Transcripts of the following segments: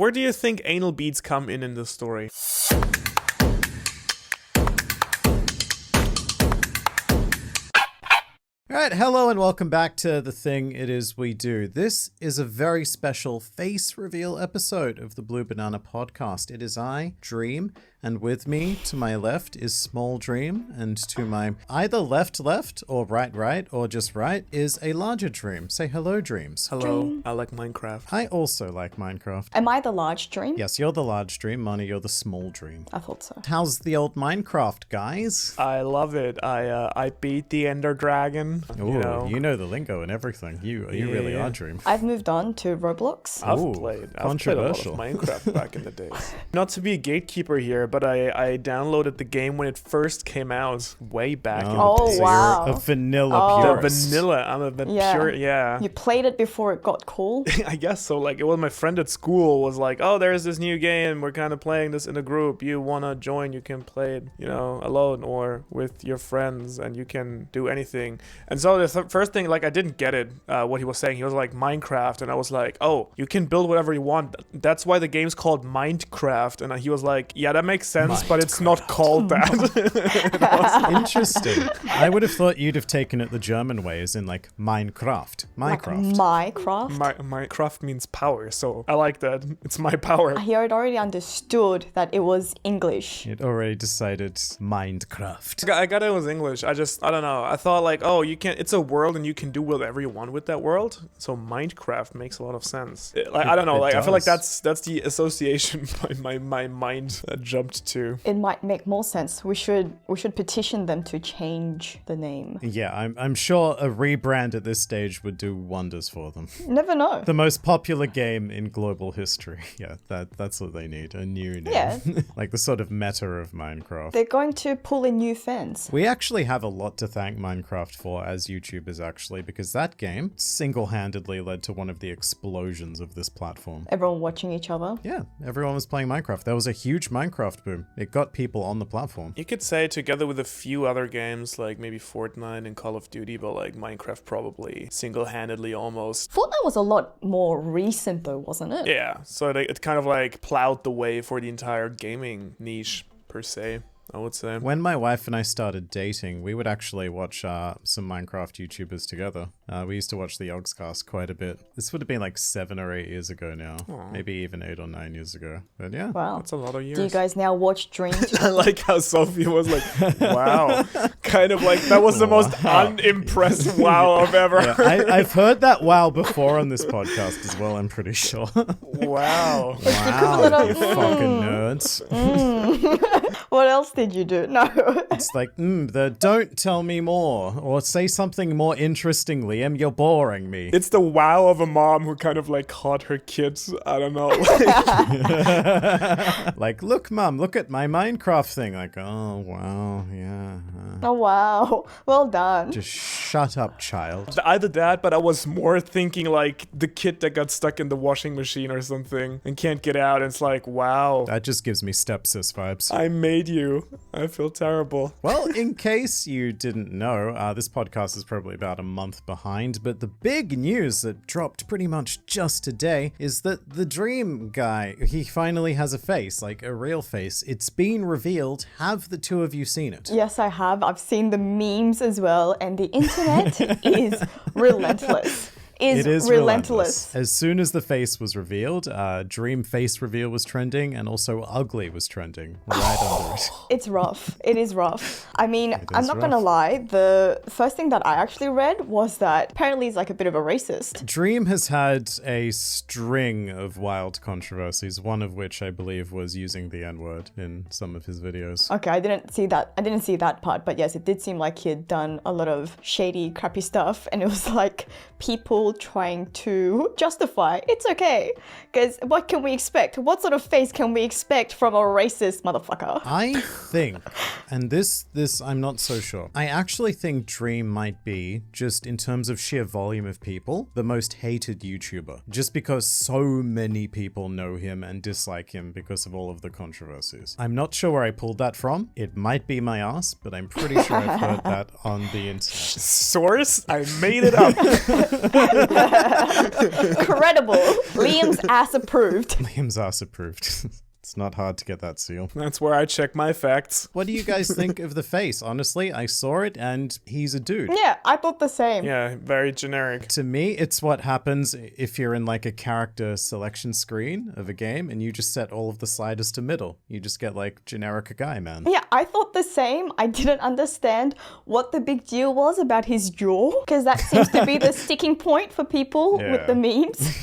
Where do you think anal beads come in this story? Alright, hello and welcome back to The Thing It Is We Do. This is a very special face reveal episode of the Blue Banana Podcast. It is I, Dream, and with me to my left is Small Dream, and to my either left or right or just right is a larger Dream. Say hello, Dreams. Hello, Dream. I like Minecraft. I also like Minecraft. Am I the large Dream? Yes, you're the large Dream, Moni, you're the small Dream. I thought so. How's the old Minecraft, guys? I love it. I beat the Ender Dragon. Ooh, you know the lingo and everything. You really are, Dream. I've moved on to Roblox. I've played a lot of controversial. Minecraft back in the days. Not to be a gatekeeper here, but I downloaded the game when it first came out, way back in the Oh, days. wow. You're a vanilla The purist. vanilla. I'm a Yeah. pure, yeah. You played it before it got cool. I guess so. Like, it was my friend at school was like, oh, there's this new game. We're kind of playing this in a group. You want to join? You can play it, alone or with your friends, and you can do anything. And so the first thing, like, I didn't get it, what he was saying. He was like, Minecraft. And I was like, oh, you can build whatever you want. That's why the game's called Minecraft. And he was like, yeah, that makes sense, but it's not called that. Interesting. I would have thought you'd have taken it the German way, as in like Minecraft. Like Minecraft. Minecraft. Minecraft means power, so I like that. It's my power. He had already understood that it was English. You'd already decided Minecraft. I got it was English. I don't know. I thought like, oh, it's a world and you can do whatever you want with that world. So Minecraft makes a lot of sense. I don't know. Like, I feel like that's the association my mind jumped to. It might make more sense. We should petition them to change the name. Yeah, I'm sure a rebrand at this stage would do wonders for them. Never know. The most popular game in global history. Yeah, that's what they need. A new name. Yeah. Like the sort of meta of Minecraft. They're going to pull in new fans. We actually have a lot to thank Minecraft for as YouTubers, actually, because that game single-handedly led to one of the explosions of this platform. Everyone watching each other. Yeah, everyone was playing Minecraft. There was a huge Minecraft boom. It got people on the platform. You could say together with a few other games like maybe Fortnite and Call of Duty, but like Minecraft probably single-handedly almost. Fortnite was a lot more recent though, wasn't it? Yeah, so it kind of like plowed the way for the entire gaming niche per se, I would say. When my wife and I started dating, we would actually watch some Minecraft YouTubers together. We used to watch the Yogscast quite a bit. This would have been like 7 or 8 years ago now. Aww. Maybe even 8 or 9 years ago. But yeah. Wow. That's a lot of years. Do you guys now watch Dream? I like how Sophie was like, wow. Kind of like, that was the most unimpressed wow I've ever heard. I've heard that wow before on this podcast as well, I'm pretty sure. Wow. Wow, you fucking nerds. What else did you do? No. It's like, the don't tell me more, or say something more interesting, Liam, you're boring me. It's the wow of a mom who kind of like caught her kids. I don't know. Like, look, Mum, look at my Minecraft thing. Like, oh, wow, yeah. Oh, wow. Well done. Just shut up, child. Either that, but I was more thinking like the kid that got stuck in the washing machine or something and can't get out. And it's like, wow, That just gives me stepsis vibes. I made you. I feel terrible. Well, in case you didn't know, this podcast is probably about a month behind, but the big news that dropped pretty much just today is that the Dream guy, he finally has a face, like a real face. It's been revealed. Have the two of you seen it? Yes, I have. I've seen the memes as well, and the internet is relentless. It is relentless. As soon as the face was revealed, Dream face reveal was trending, and also Ugly was trending right under it. It's rough. It is rough. I mean, I'm not rough. gonna lie. The first thing that I actually read was that apparently he's like a bit of a racist. Dream has had a string of wild controversies, one of which I believe was using the N-word in some of his videos. Okay, I didn't see that part, but yes, it did seem like he had done a lot of shady, crappy stuff, and it was like people trying to justify it's okay, because what can we expect? What sort of face can we expect from a racist motherfucker? I think, and this I'm not so sure, I actually think Dream might be, just in terms of sheer volume of people, the most hated YouTuber, just because so many people know him and dislike him because of all of the controversies. I'm not sure where I pulled that from. It might be my ass, but I'm pretty sure I've heard that on the internet. Source? I made it up. Incredible. Liam's ass approved. Liam's ass approved. It's not hard to get that seal. That's where I check my facts. What do you guys think of the face? Honestly, I saw it and he's a dude. Yeah, I thought the same. Yeah, very generic. To me, it's what happens if you're in like a character selection screen of a game and you just set all of the sliders to middle. You just get like generic guy, man. Yeah, I thought the same. I didn't understand what the big deal was about his jaw, because that seems to be the sticking point for people with the memes.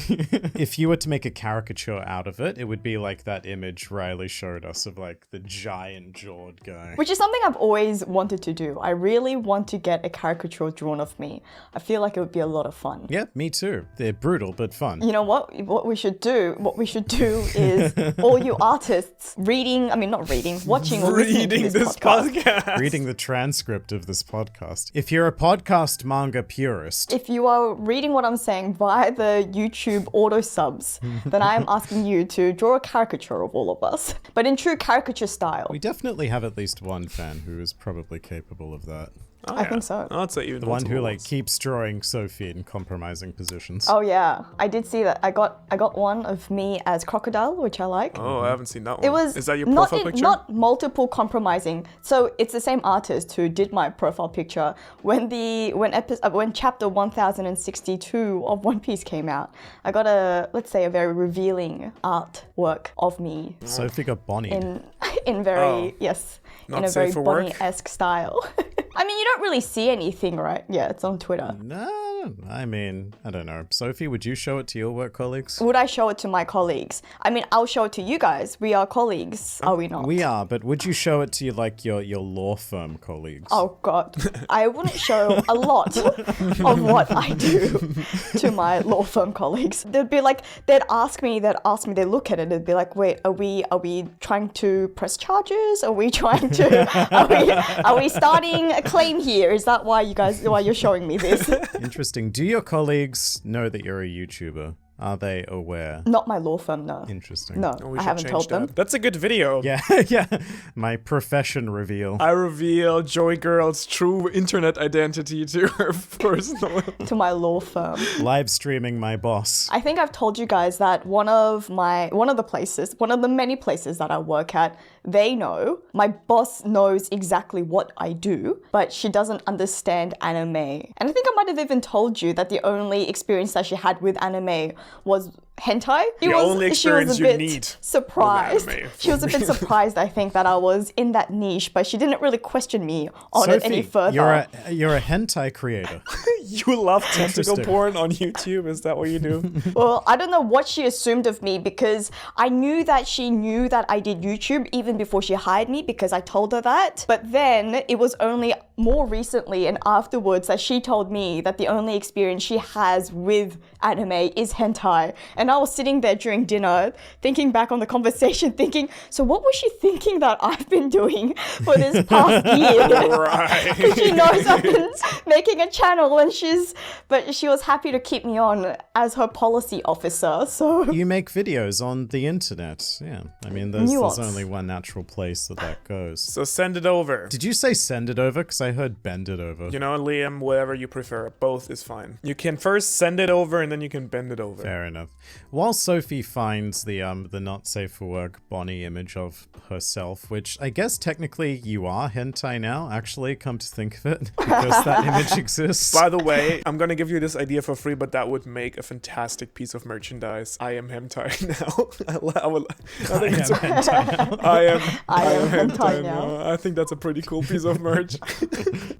If you were to make a caricature out of it, it would be like that image Riley showed us of like the giant jawed guy. Which is something I've always wanted to do. I really want to get a caricature drawn of me. I feel like it would be a lot of fun. Yeah, me too. They're brutal, but fun. You know what? What we should do is all you artists watching or listening to this podcast. Reading the transcript of this podcast. If you're a podcast manga purist. If you are reading what I'm saying via the YouTube auto subs, then I am asking you to draw a caricature of all of us, but in true caricature style. We definitely have at least one fan who is probably capable of that. Oh, I think so. I'd say even The one who multiple like ones. keeps drawing Sophie in compromising positions. Oh yeah, I did see that. I got one of me as crocodile, which I like. Oh, I haven't seen that one. It was Is that your not profile picture? not multiple compromising. So it's the same artist who did my profile picture when chapter 1062 of One Piece came out. I got a very revealing artwork of me Sophie got Bonnie. in very Not in a safe very for work? Bonnie-esque style. I mean, you don't really see anything, right? Yeah, it's on Twitter. No, I mean, I don't know. Sophie, would you show it to your work colleagues? Would I show it to my colleagues? I mean, I'll show it to you guys. We are colleagues, are we not? We are, but would you show it to your law firm colleagues? Oh God, I wouldn't show a lot of what I do to my law firm colleagues. They'd ask me, they look at it, they'd be like, wait, are we trying to press charges? Are we trying to, are we starting a claim here? Is that why you're showing me this? Interesting. Do your colleagues know that you're a YouTuber? Are they aware? Not my law firm, no. Interesting. No, Oh, we I should haven't change told them. that. That's a good video. Yeah, yeah. My profession reveal. I reveal Joy Girl's true internet identity to her personal. To my law firm. Live streaming my boss. I think I've told you guys that one of the many places that I work at, they know. My boss knows exactly what I do, but she doesn't understand anime. And I think I might have even told you that the only experience that she had with anime was hentai. The only experience she was a you bit need surprised. with anime. She was a bit surprised, I think, that I was in that niche, but she didn't really question me on it any further. You're a hentai creator. You love tentacle Interesting. porn on YouTube? Is that what you do? Well, I don't know what she assumed of me, because I knew that she knew that I did YouTube even before she hired me, because I told her that. But then it was only more recently and afterwards that she told me that the only experience she has with anime is hentai. And I was sitting there during dinner thinking back on the conversation, thinking, so what was she thinking that I've been doing for this past year? Right. She knows I've been making a channel, and she was happy to keep me on as her policy officer. So You make videos on the internet. Yeah. I mean, there's Nuance. only one natural place that goes. So send it over. Did you say send it over? Because I heard bend it over. You know, Liam, whatever you prefer. Both is fine. You can first send it over and then you can bend it over. Fair enough. While Sophie finds the not safe for work Bonnie image of herself, which I guess technically you are hentai now, actually, come to think of it, because that image exists. By the way, I'm gonna give you this idea for free, but that would make a fantastic piece of merchandise. I am hentai now. I think it's I am hentai now. I think that's a pretty cool piece of merch.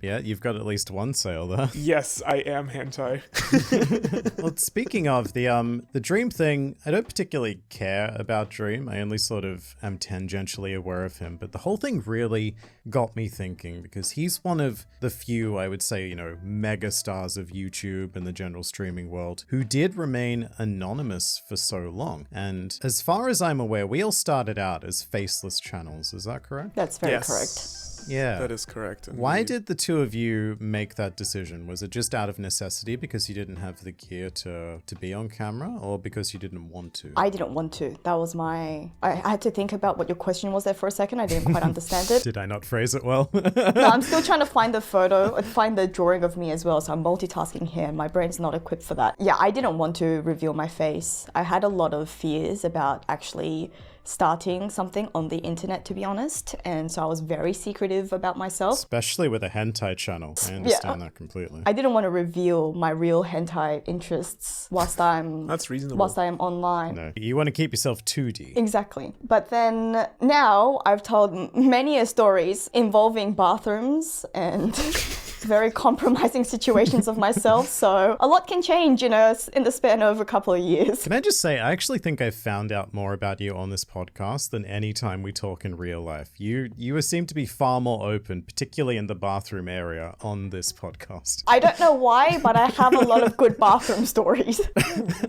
Yeah, you've got at least one sale there. Yes, I am hentai. Well, speaking of the Dream thing, I don't particularly care about Dream. I only sort of am tangentially aware of him, but the whole thing really got me thinking, because he's one of the few, I would say, mega stars of YouTube and the general streaming world who did remain anonymous for so long. And as far as I'm aware, we all started out as faceless channels. Is that correct? that's very Yes. correct. Yeah. That is correct. Why indeed. did the two of you make that decision? Was it just out of necessity because you didn't have the gear to be on camera, or because you didn't want to? I didn't want to. That was I had to think about what your question was there for a second. I didn't quite understand it. Did I not phrase it well? No, I'm still trying to find the photo and find the drawing of me as well. So I'm multitasking here and my brain's not equipped for that. Yeah, I didn't want to reveal my face. I had a lot of fears about actually starting something on the internet, to be honest. And so I was very secretive about myself. Especially with a hentai channel. I understand that completely. I didn't want to reveal my real hentai interests whilst I'm That's reasonable. whilst I am online. No, you want to keep yourself 2D. Exactly. But then now I've told many stories involving bathrooms and very compromising situations of myself. So a lot can change, in the span of a couple of years. Can I just say, I actually think I found out more about you on this podcast than any time we talk in real life. You seem to be far more open, particularly in the bathroom area on this podcast. I don't know why, but I have a lot of good bathroom stories.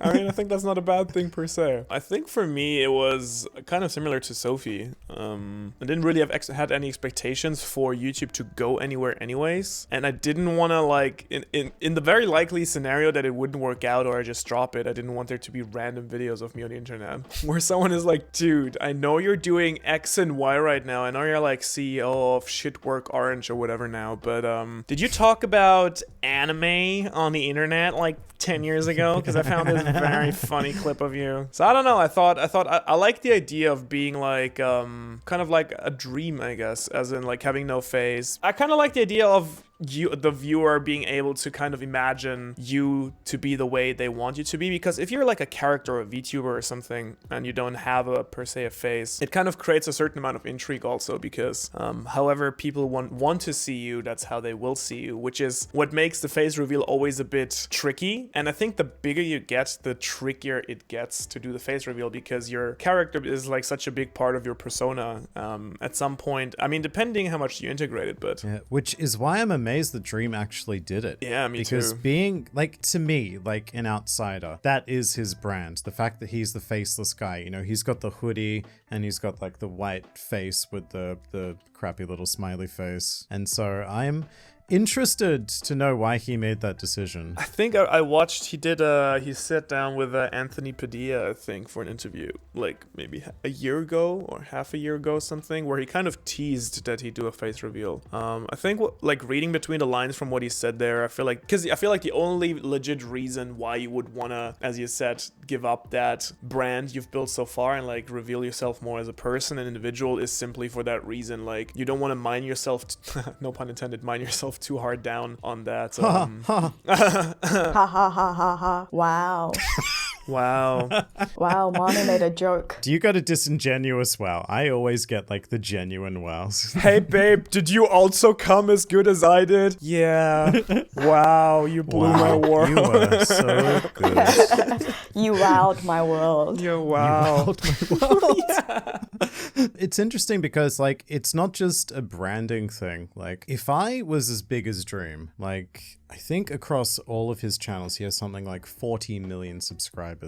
I mean, I think that's not a bad thing per se. I think for me, it was kind of similar to Sophie. I didn't really had any expectations for YouTube to go anywhere anyways. And I didn't want to, in the very likely scenario that it wouldn't work out or I just drop it, I didn't want there to be random videos of me on the internet where someone is like, dude, I know you're doing X and Y right now. I know you're like CEO of Shitwork Orange or whatever now, but did you talk about anime on the internet like 10 years ago? Because I found this very funny clip of you. So I don't know. I like the idea of being like kind of like a dream, I guess, as in like having no face. I kind of like the idea of you, the viewer, being able to kind of imagine you to be the way they want you to be, because if you're like a character or a VTuber or something and you don't have a per se a face, it kind of creates a certain amount of intrigue also, because however people want to see you, that's how they will see you, which is what makes the face reveal always a bit tricky. And I think the bigger you get, the trickier it gets to do the face reveal, because your character is like such a big part of your persona at some point. I mean, depending how much you integrate it, but Yeah, which is why I'm amazed that Dream actually did it. Yeah, me because too. being, like, to me, like an outsider, that is his brand. The fact that he's the faceless guy, he's got the hoodie and he's got like the white face with the crappy little smiley face. And so I'm interested to know why he made that decision. I think I watched, he sat down with Anthony Padilla, I think, for an interview, like maybe a year ago or half a year ago, something, where he kind of teased that he'd do a face reveal. I think like reading between the lines from what he said there, I feel like the only legit reason why you would want to, as you said, give up that brand you've built so far and like reveal yourself more as a person, an individual, is simply for that reason. Like, you don't want to mine yourself, no pun intended, mine yourself too hard down on that. Ha ha ha ha ha. Wow. Wow. Wow, Manu made a joke. Do you got a disingenuous wow? I always get like the genuine wows. Hey babe, did you also come as good as I did? Yeah. Wow, you blew my world. You were so good. You wowed my world. Yeah, wow. Yeah. It's interesting because like it's not just a branding thing. Like if I was as big as Dream, like I think across all of his channels he has something like 40 million subscribers.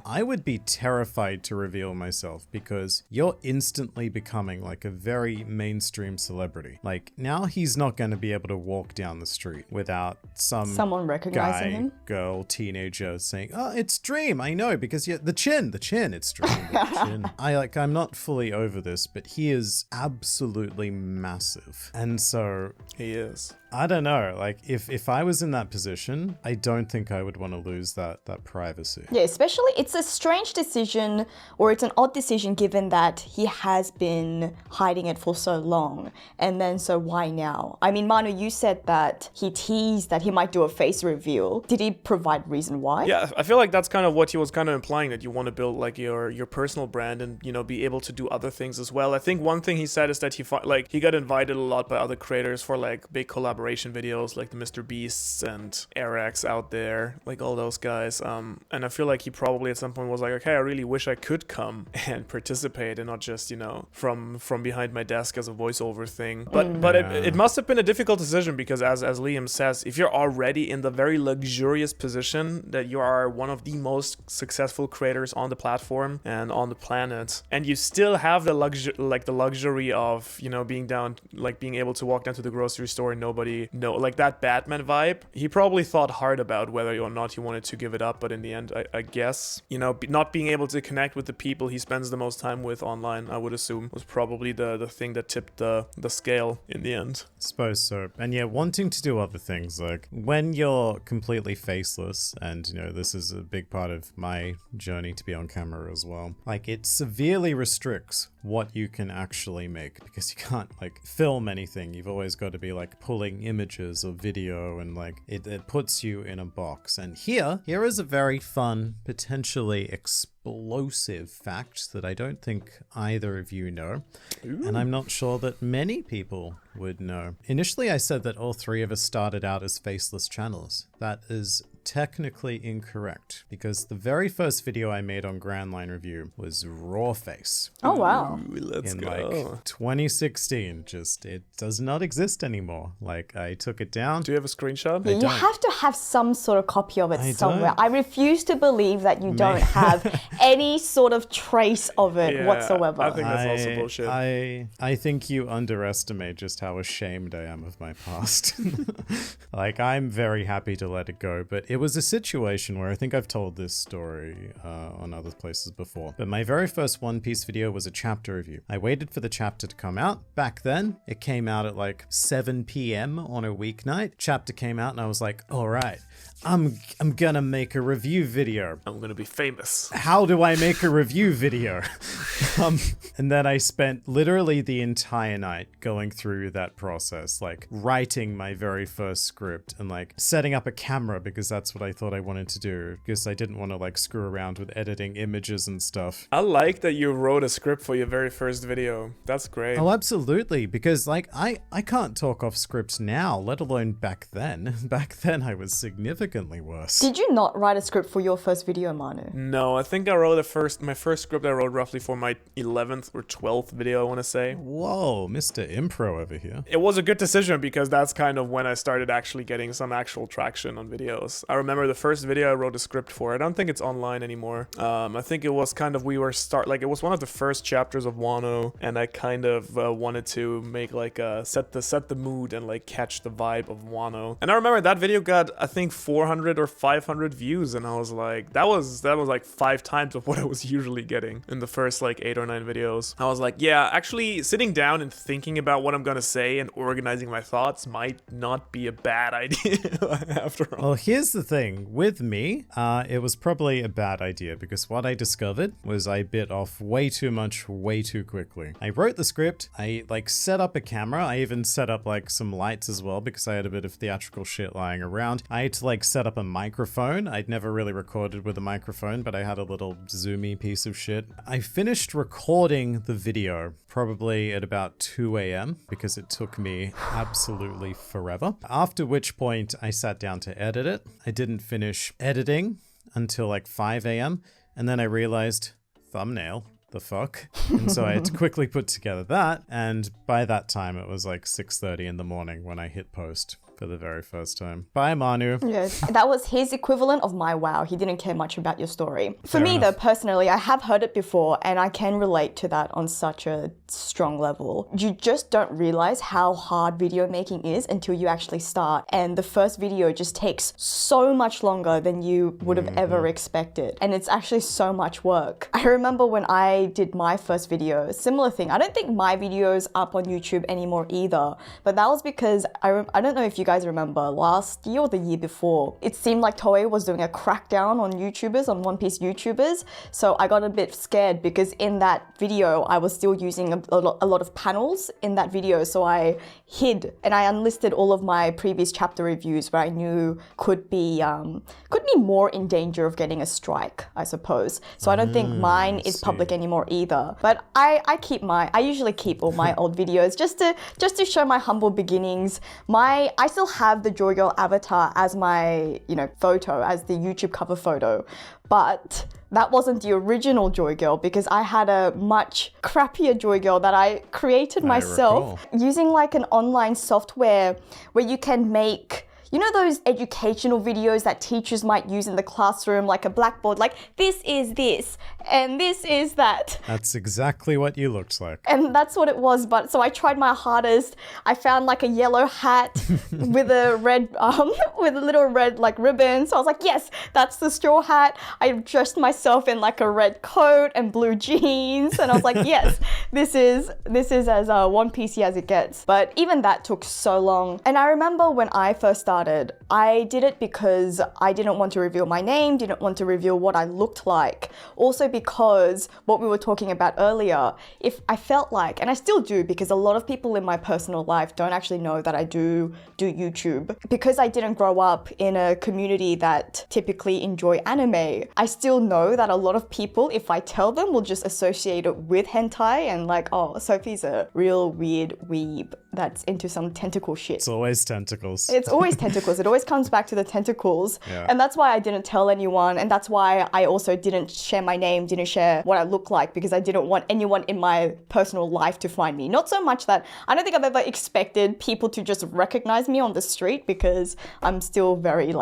I would be terrified to reveal myself because you're instantly becoming like a very mainstream celebrity. Like now he's not going to be able to walk down the street without someone recognizing guy, him. girl, teenager saying, "Oh, it's Dream. I know because the chin, it's Dream." The chin. I'm not fully over this, but he is absolutely massive. And so He is. I don't know, like if I was in that position, I don't think I would want to lose that privacy. Yeah, especially it's a strange decision, or it's an odd decision given that he has been hiding it for so long. And then so why now? I mean, Manu, you said that he teased that he might do a face reveal. Did he provide reason why? Yeah, I feel like that's kind of what he was kind of implying, that you want to build like your personal brand and, be able to do other things as well. I think one thing he said is that he got invited a lot by other creators for like big collaborations collaboration videos, like the Mr. Beasts and Arax out there, like all those guys. And I feel like he probably at some point was like, okay, I really wish I could come and participate and not just, you know, from behind my desk as a voiceover thing. But it must have been a difficult decision because as Liam says, if you're already in the very luxurious position that you are one of the most successful creators on the platform and on the planet, and you still have the luxury of, you know, being able to walk down to the grocery store and nobody know, like that Batman vibe, he probably thought hard about whether or not he wanted to give it up. But in the end, I guess, you know, not being able to connect with the people he spends the most time with online, I would assume, was probably the thing that tipped the scale in the end. Suppose so. And yeah, wanting to do other things, like when you're completely faceless, and you know, this is a big part of my journey to be on camera as well, like it severely restricts what you can actually make, because you can't like film anything. You've always got to be like pulling images or video, and like it puts you in a box. And here is a very fun, potentially explosive fact that I don't think either of you know. Ooh. And I'm not sure that many people would know. Initially, I said that all three of us started out as faceless channels. That is technically incorrect, because the very first video I made on Grand Line Review was raw face. Oh wow. Ooh, let's go. Like 2016. Just, it does not exist anymore. Like, I took it down. Do you have a screenshot? You have to have some sort of copy of it somewhere. I refuse to believe that you don't have any sort of trace of it whatsoever. I think that's also bullshit. I think you underestimate just how ashamed I am of my past. Like, I'm very happy to let it go, but it was a situation where I think I've told this story on other places before. But my very first One Piece video was a chapter review. I waited for the chapter to come out. Back then, it came out at like 7 p.m. on a weeknight. Chapter came out and I was like, all right, I'm gonna make a review video. I'm gonna be famous. How do I make a review video? And then I spent literally the entire night going through that process, like writing my very first script and like setting up a camera, because that's what I thought I wanted to do, because I didn't want to like screw around with editing images and stuff. I like that you wrote a script for your very first video. That's great. Oh, absolutely. Because like I can't talk off script now, let alone back then. Back then I was significantly worse. Did you not write a script for your first video, Manu? No, I think I wrote my first script I wrote roughly for my 11th or 12th video, I want to say. Whoa, Mr. Impro over here. It was a good decision because that's kind of when I started actually getting some actual traction on videos. I remember the first video I wrote a script for. I don't think it's online anymore. I think it was kind of, it was one of the first chapters of Wano, and I kind of wanted to make like set the mood and like catch the vibe of Wano. And I remember that video got, I think, 400 or 500 views, and I was like, that was like 5 times of what I was usually getting in the first like 8 or 9 videos. I was like, yeah, actually sitting down and thinking about what I'm gonna say and organizing my thoughts might not be a bad idea after all. Well, here's the thing. With me, it was probably a bad idea, because what I discovered was I bit off way too much way too quickly. I wrote the script, I like set up a camera, I even set up like some lights as well, because I had a bit of theatrical shit lying around. I had to like set up a microphone. I'd never really recorded with a microphone, but I had a little zoomy piece of shit. I finished recording the video probably at about 2 a.m. because it took me absolutely forever. After which point I sat down to edit it. I didn't finish editing until like 5 a.m. and then I realized, thumbnail, the fuck? And so I had to quickly put together that, and by that time it was like 6:30 in the morning when I hit post for the very first time. Bye, Manu. Yes, that was his equivalent of my wow. He didn't care much about your story. For me, though, personally, I have heard it before, and I can relate to that on such a strong level. You just don't realize how hard video making is until you actually start, and the first video just takes so much longer than you would have ever expected, and it's actually so much work. I remember when I did my first video, similar thing. I don't think my video's up on YouTube anymore either, but that was because I don't know if you guys guys remember, last year or the year before, it seemed like Toei was doing a crackdown on YouTubers, on One Piece YouTubers. So I got a bit scared because in that video, I was still using a lot of panels in that video. So I hid and I unlisted all of my previous chapter reviews where I knew could be more in danger of getting a strike, I suppose. So I don't think mine is public anymore either. But I usually keep all my old videos just to show my humble beginnings. I still have the Joy Girl avatar as my, photo, as the YouTube cover photo. But that wasn't the original Joy Girl because I had a much crappier Joy Girl that I created myself using like an online software where you can make, those educational videos that teachers might use in the classroom, like a blackboard, like this is this and this is that. That's exactly what you looked like. And that's what it was. But so I tried my hardest. I found like a yellow hat with a red, with a little red like ribbon. So I was like, yes, that's the straw hat. I dressed myself in like a red coat and blue jeans. And I was like, yes, this is as One Piecey as it gets. But even that took so long. And I remember when I first started, I did it because I didn't want to reveal my name, didn't want to reveal what I looked like. Also because what we were talking about earlier, if I felt like, and I still do because a lot of people in my personal life don't actually know that I do YouTube. Because I didn't grow up in a community that typically enjoy anime, I still know that a lot of people, if I tell them, will just associate it with hentai and like, oh, Sophie's a real weird weeb that's into some tentacle shit. It's always tentacles. It's always tentacles. It always comes back to the tentacles. Yeah. And that's why I didn't tell anyone. And that's why I also didn't share my name, didn't share what I look like, because I didn't want anyone in my personal life to find me. Not so much that I don't think I've ever expected people to just recognize me on the street because I'm still very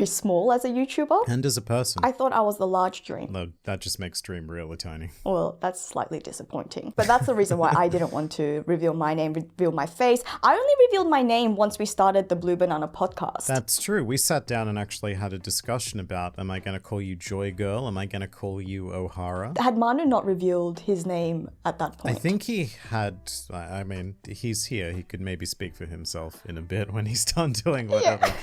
small as a YouTuber. And as a person. I thought I was the large Dream. No, that just makes Dream really tiny. Well, that's slightly disappointing. But that's the reason why I didn't want to reveal my name, reveal my face. I only revealed my name once we started the Blue Banana podcast. That's true. We sat down and actually had a discussion about, am I going to call you Joy Girl? Am I going to call you O'Hara? Had Manu not revealed his name at that point? I think he had. I mean, he's here. He could maybe speak for himself in a bit when he's done doing whatever. Yeah.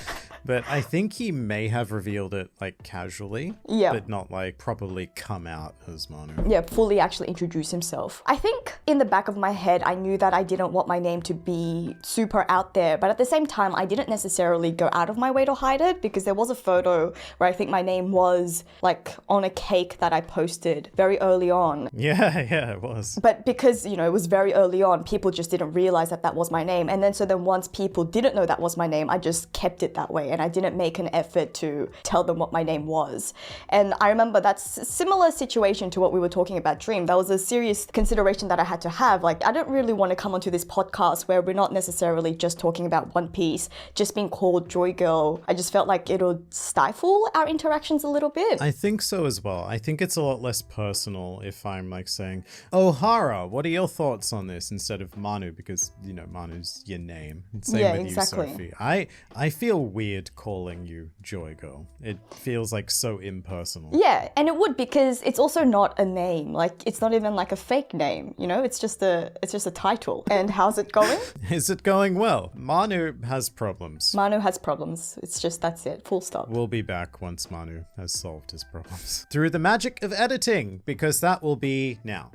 But I think he may have revealed it like casually, but not like properly come out as Manu. Yeah, fully actually introduce himself. I think in the back of my head, I knew that I didn't want my name to be super out there, but at the same time, I didn't necessarily go out of my way to hide it because there was a photo where I think my name was like on a cake that I posted very early on. Yeah, it was. But because, it was very early on, people just didn't realize that that was my name. And then once people didn't know that was my name, I just kept it that way. And I didn't make an effort to tell them what my name was. And I remember that's a similar situation to what we were talking about Dream. That was a serious consideration that I had to have. Like, I don't really want to come onto this podcast where we're not necessarily just talking about One Piece, just being called Joy Girl. I just felt like it'll stifle our interactions a little bit. I think so as well. I think it's a lot less personal if I'm like saying, O'Hara, what are your thoughts on this? Instead of Manu, because, Manu's your name. Same with you, Sophie. I feel weird calling you Joy Girl. It feels like so impersonal. Yeah, and it would because it's also not a name. Like, it's not even like a fake name, It's just a title. And how's it going? Is it going well? Manu has problems. Manu has problems. It's just, that's it. Full stop. We'll be back once Manu has solved his problems. Through the magic of editing, because that will be now.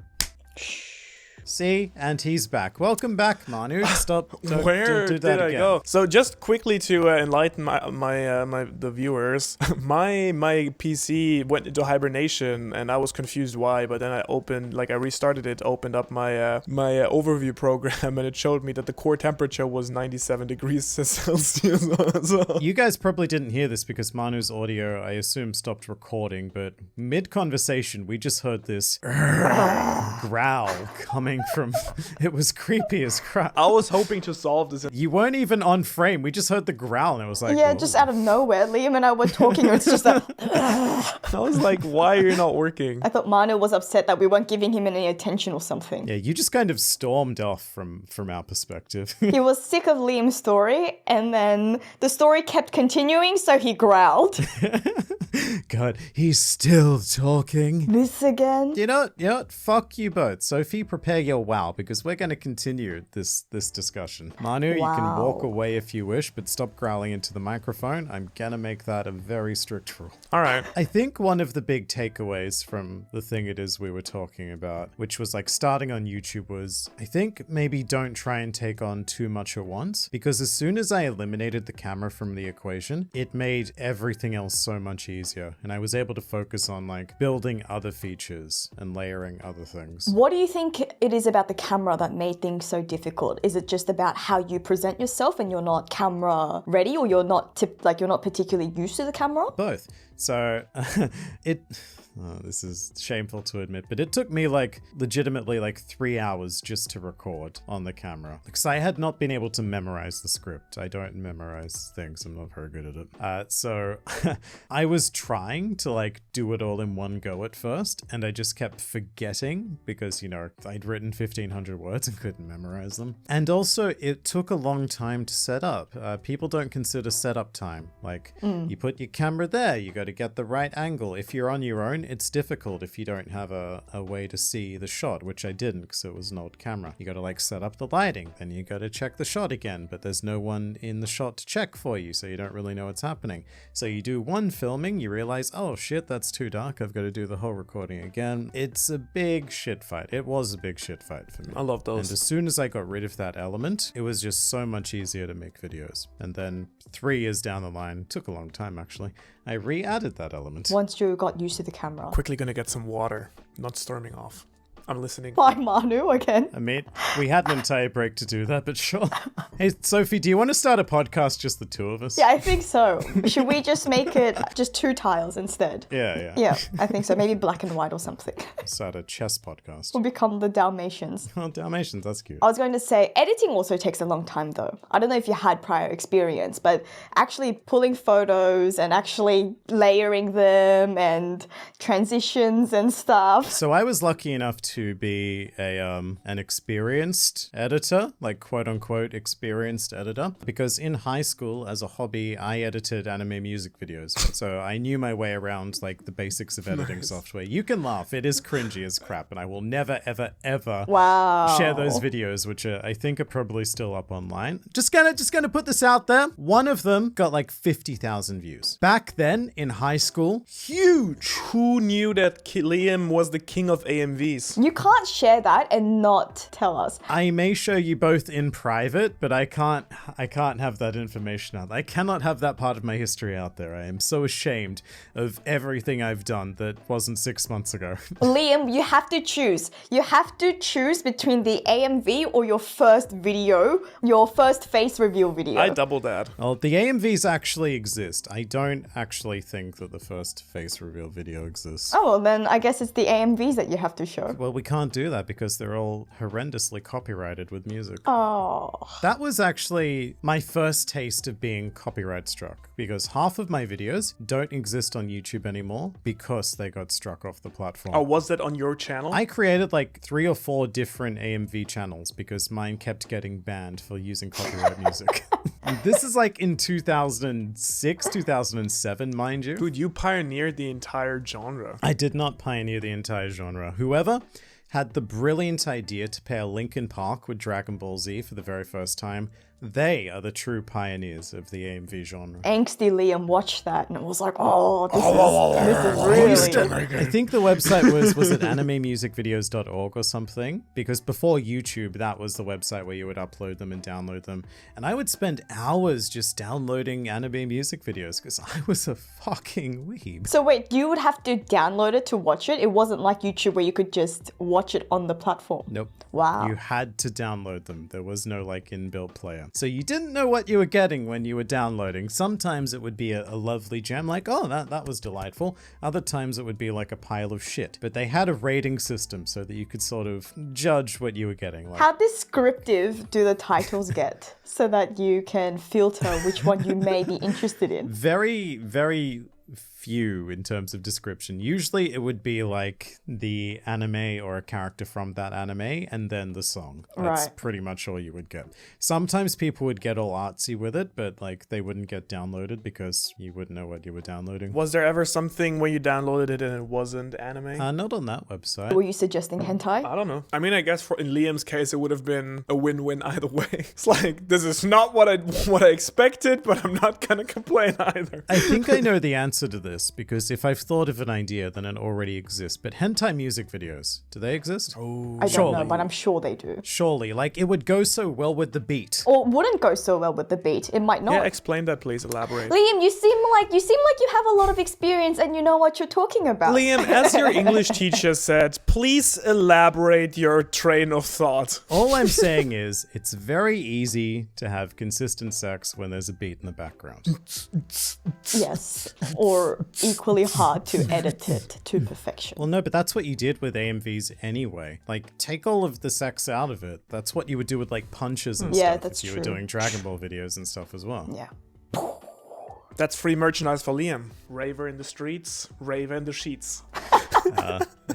See, and he's back. Welcome back, Manu. Stop. Where did I go? So just quickly to enlighten the viewers, my PC went into hibernation, and I was confused why. But then I restarted it, opened up my my overview program, and it showed me that the core temperature was 97 degrees Celsius. So. You guys probably didn't hear this because Manu's audio, I assume, stopped recording. But mid-conversation, we just heard this growl coming from, it was creepy as crap. I was hoping to solve this. You weren't even on frame. We just heard the growl and it was like, yeah, just out of nowhere. Liam and I were talking. It's just like, I was like, why are you not working? I thought Manu was upset that we weren't giving him any attention or something. Yeah, you just kind of stormed off from our perspective. He was sick of Liam's story, and then the story kept continuing, so he growled. God, he's still talking. This again? You know what? Fuck you both. Sophie, prepare share your wow because we're going to continue this discussion. Manu, you can walk away if you wish, but stop growling into the microphone. I'm going to make that a very strict rule. All right. I think one of the big takeaways from the thing it is we were talking about, which was like starting on YouTube, was I think maybe don't try and take on too much at once, because as soon as I eliminated the camera from the equation, it made everything else so much easier. And I was able to focus on like building other features and layering other things. What do you think it is about the camera that made things so difficult? Is it just about how you present yourself and you're not camera ready, or you're not particularly used to the camera? Both. So this is shameful to admit, but it took me like legitimately like 3 hours just to record on the camera because I had not been able to memorize the script. I don't memorize things. I'm not very good at it. So I was trying to like do it all in one go at first, and I just kept forgetting because, you know, I'd written 1,500 words and couldn't memorize them. And also it took a long time to set up. People don't consider setup time. Like you put your camera there, you got to get the right angle. If you're on your own, it's difficult if you don't have a way to see the shot, which I didn't because it was an old camera. You got to like set up the lighting, then you got to check the shot again, but there's no one in the shot to check for you, so you don't really know what's happening. So you do one filming, you realize, oh shit, that's too dark, I've got to do the whole recording again. It's a big shit fight. It was a big shit fight for me. I love those. And as soon as I got rid of that element, it was just so much easier to make videos. And then 3 years down the line, took a long time actually, I re-added that element. Once you got used to the camera. Quickly gonna get some water. Not storming off. I'm listening. Bye, Manu, again. I mean, we had an entire break to do that, but sure. Hey, Sophie, do you want to start a podcast, just the two of us? Yeah, I think so. Should we just make it just 2 tiles instead? Yeah. Yeah, I think so. Maybe black and white or something. Start a chess podcast. We'll become the Dalmatians. Oh, Dalmatians, that's cute. I was going to say, editing also takes a long time though. I don't know if you had prior experience, but actually pulling photos and actually layering them and transitions and stuff. So I was lucky enough to be an experienced editor, like quote unquote experienced editor, because in high school as a hobby, I edited anime music videos. So I knew my way around like the basics of editing software. You can laugh. It is cringy as crap, and I will never, ever, ever share those videos, which I think are probably still up online. Just gonna put this out there. One of them got like 50,000 views. Back then in high school, huge. Who knew that Liam was the king of AMVs? You can't share that and not tell us. I may show you both in private, but I can't have that information out. I cannot have that part of my history out there. I am so ashamed of everything I've done that wasn't 6 months ago. Liam, you have to choose. You have to choose between the AMV or your first video, your first face reveal video. I double that. Well, the AMVs actually exist. I don't actually think that the first face reveal video exists. Oh, well, then I guess it's the AMVs that you have to show. Well, we can't do that because they're all horrendously copyrighted with music. Oh. That was actually my first taste of being copyright struck, because half of my videos don't exist on YouTube anymore because they got struck off the platform. Oh, was that on your channel? I created like 3 or 4 different AMV channels because mine kept getting banned for using copyright music. This is like in 2006, 2007, mind you. Dude, you pioneered the entire genre. I did not pioneer the entire genre. Whoever had the brilliant idea to pair Linkin Park with Dragon Ball Z for the very first time, they are the true pioneers of the AMV genre. Angsty Liam watched that and it was like, oh, this is really... I think the website was it animemusicvideos.org or something, because before YouTube, that was the website where you would upload them and download them. And I would spend hours just downloading anime music videos because I was a fucking weeb. So wait, you would have to download it to watch it? It wasn't like YouTube where you could just watch it on the platform? Nope. Wow. You had to download them. There was no like inbuilt player. So you didn't know what you were getting when you were downloading. Sometimes it would be a lovely gem, like, oh, that was delightful. Other times it would be like a pile of shit. But they had a rating system so that you could sort of judge what you were getting. Like, how descriptive do the titles get so that you can filter which one you may be interested in? very, very few in terms of description. Usually it would be like the anime or a character from that anime and then the song. That's Right. pretty much all you would get. Sometimes people would get all artsy with it, but like they wouldn't get downloaded because you wouldn't know what you were downloading. Was there ever something where you downloaded it and it wasn't anime? Not on that website. Were you suggesting hentai? I don't know. I mean, I guess in Liam's case, it would have been a win-win either way. It's like, this is not what I expected, but I'm not gonna complain either. I think I know the answer to this because if I've thought of an idea, then it already exists. But hentai music videos, do they exist? Oh, I don't surely. know, but I'm sure they do. Surely. Like, it would go so well with the beat. Or wouldn't go so well with the beat. It might not. yeah, explain that, please. Elaborate. Liam, you seem like you have a lot of experience and you know what you're talking about. Liam, as your English teacher said, please elaborate your train of thought. All I'm saying is, it's very easy to have consistent sex when there's a beat in the background. Yes. Or equally hard to edit it to perfection. Well, no, but that's what you did with AMVs anyway. Like, take all of the sex out of it. That's what you would do with, like, punches and Yeah, stuff that's if you true. were doing Dragon Ball videos and stuff as well. Yeah. That's free merchandise for Liam. Raver in the streets, raver in the sheets.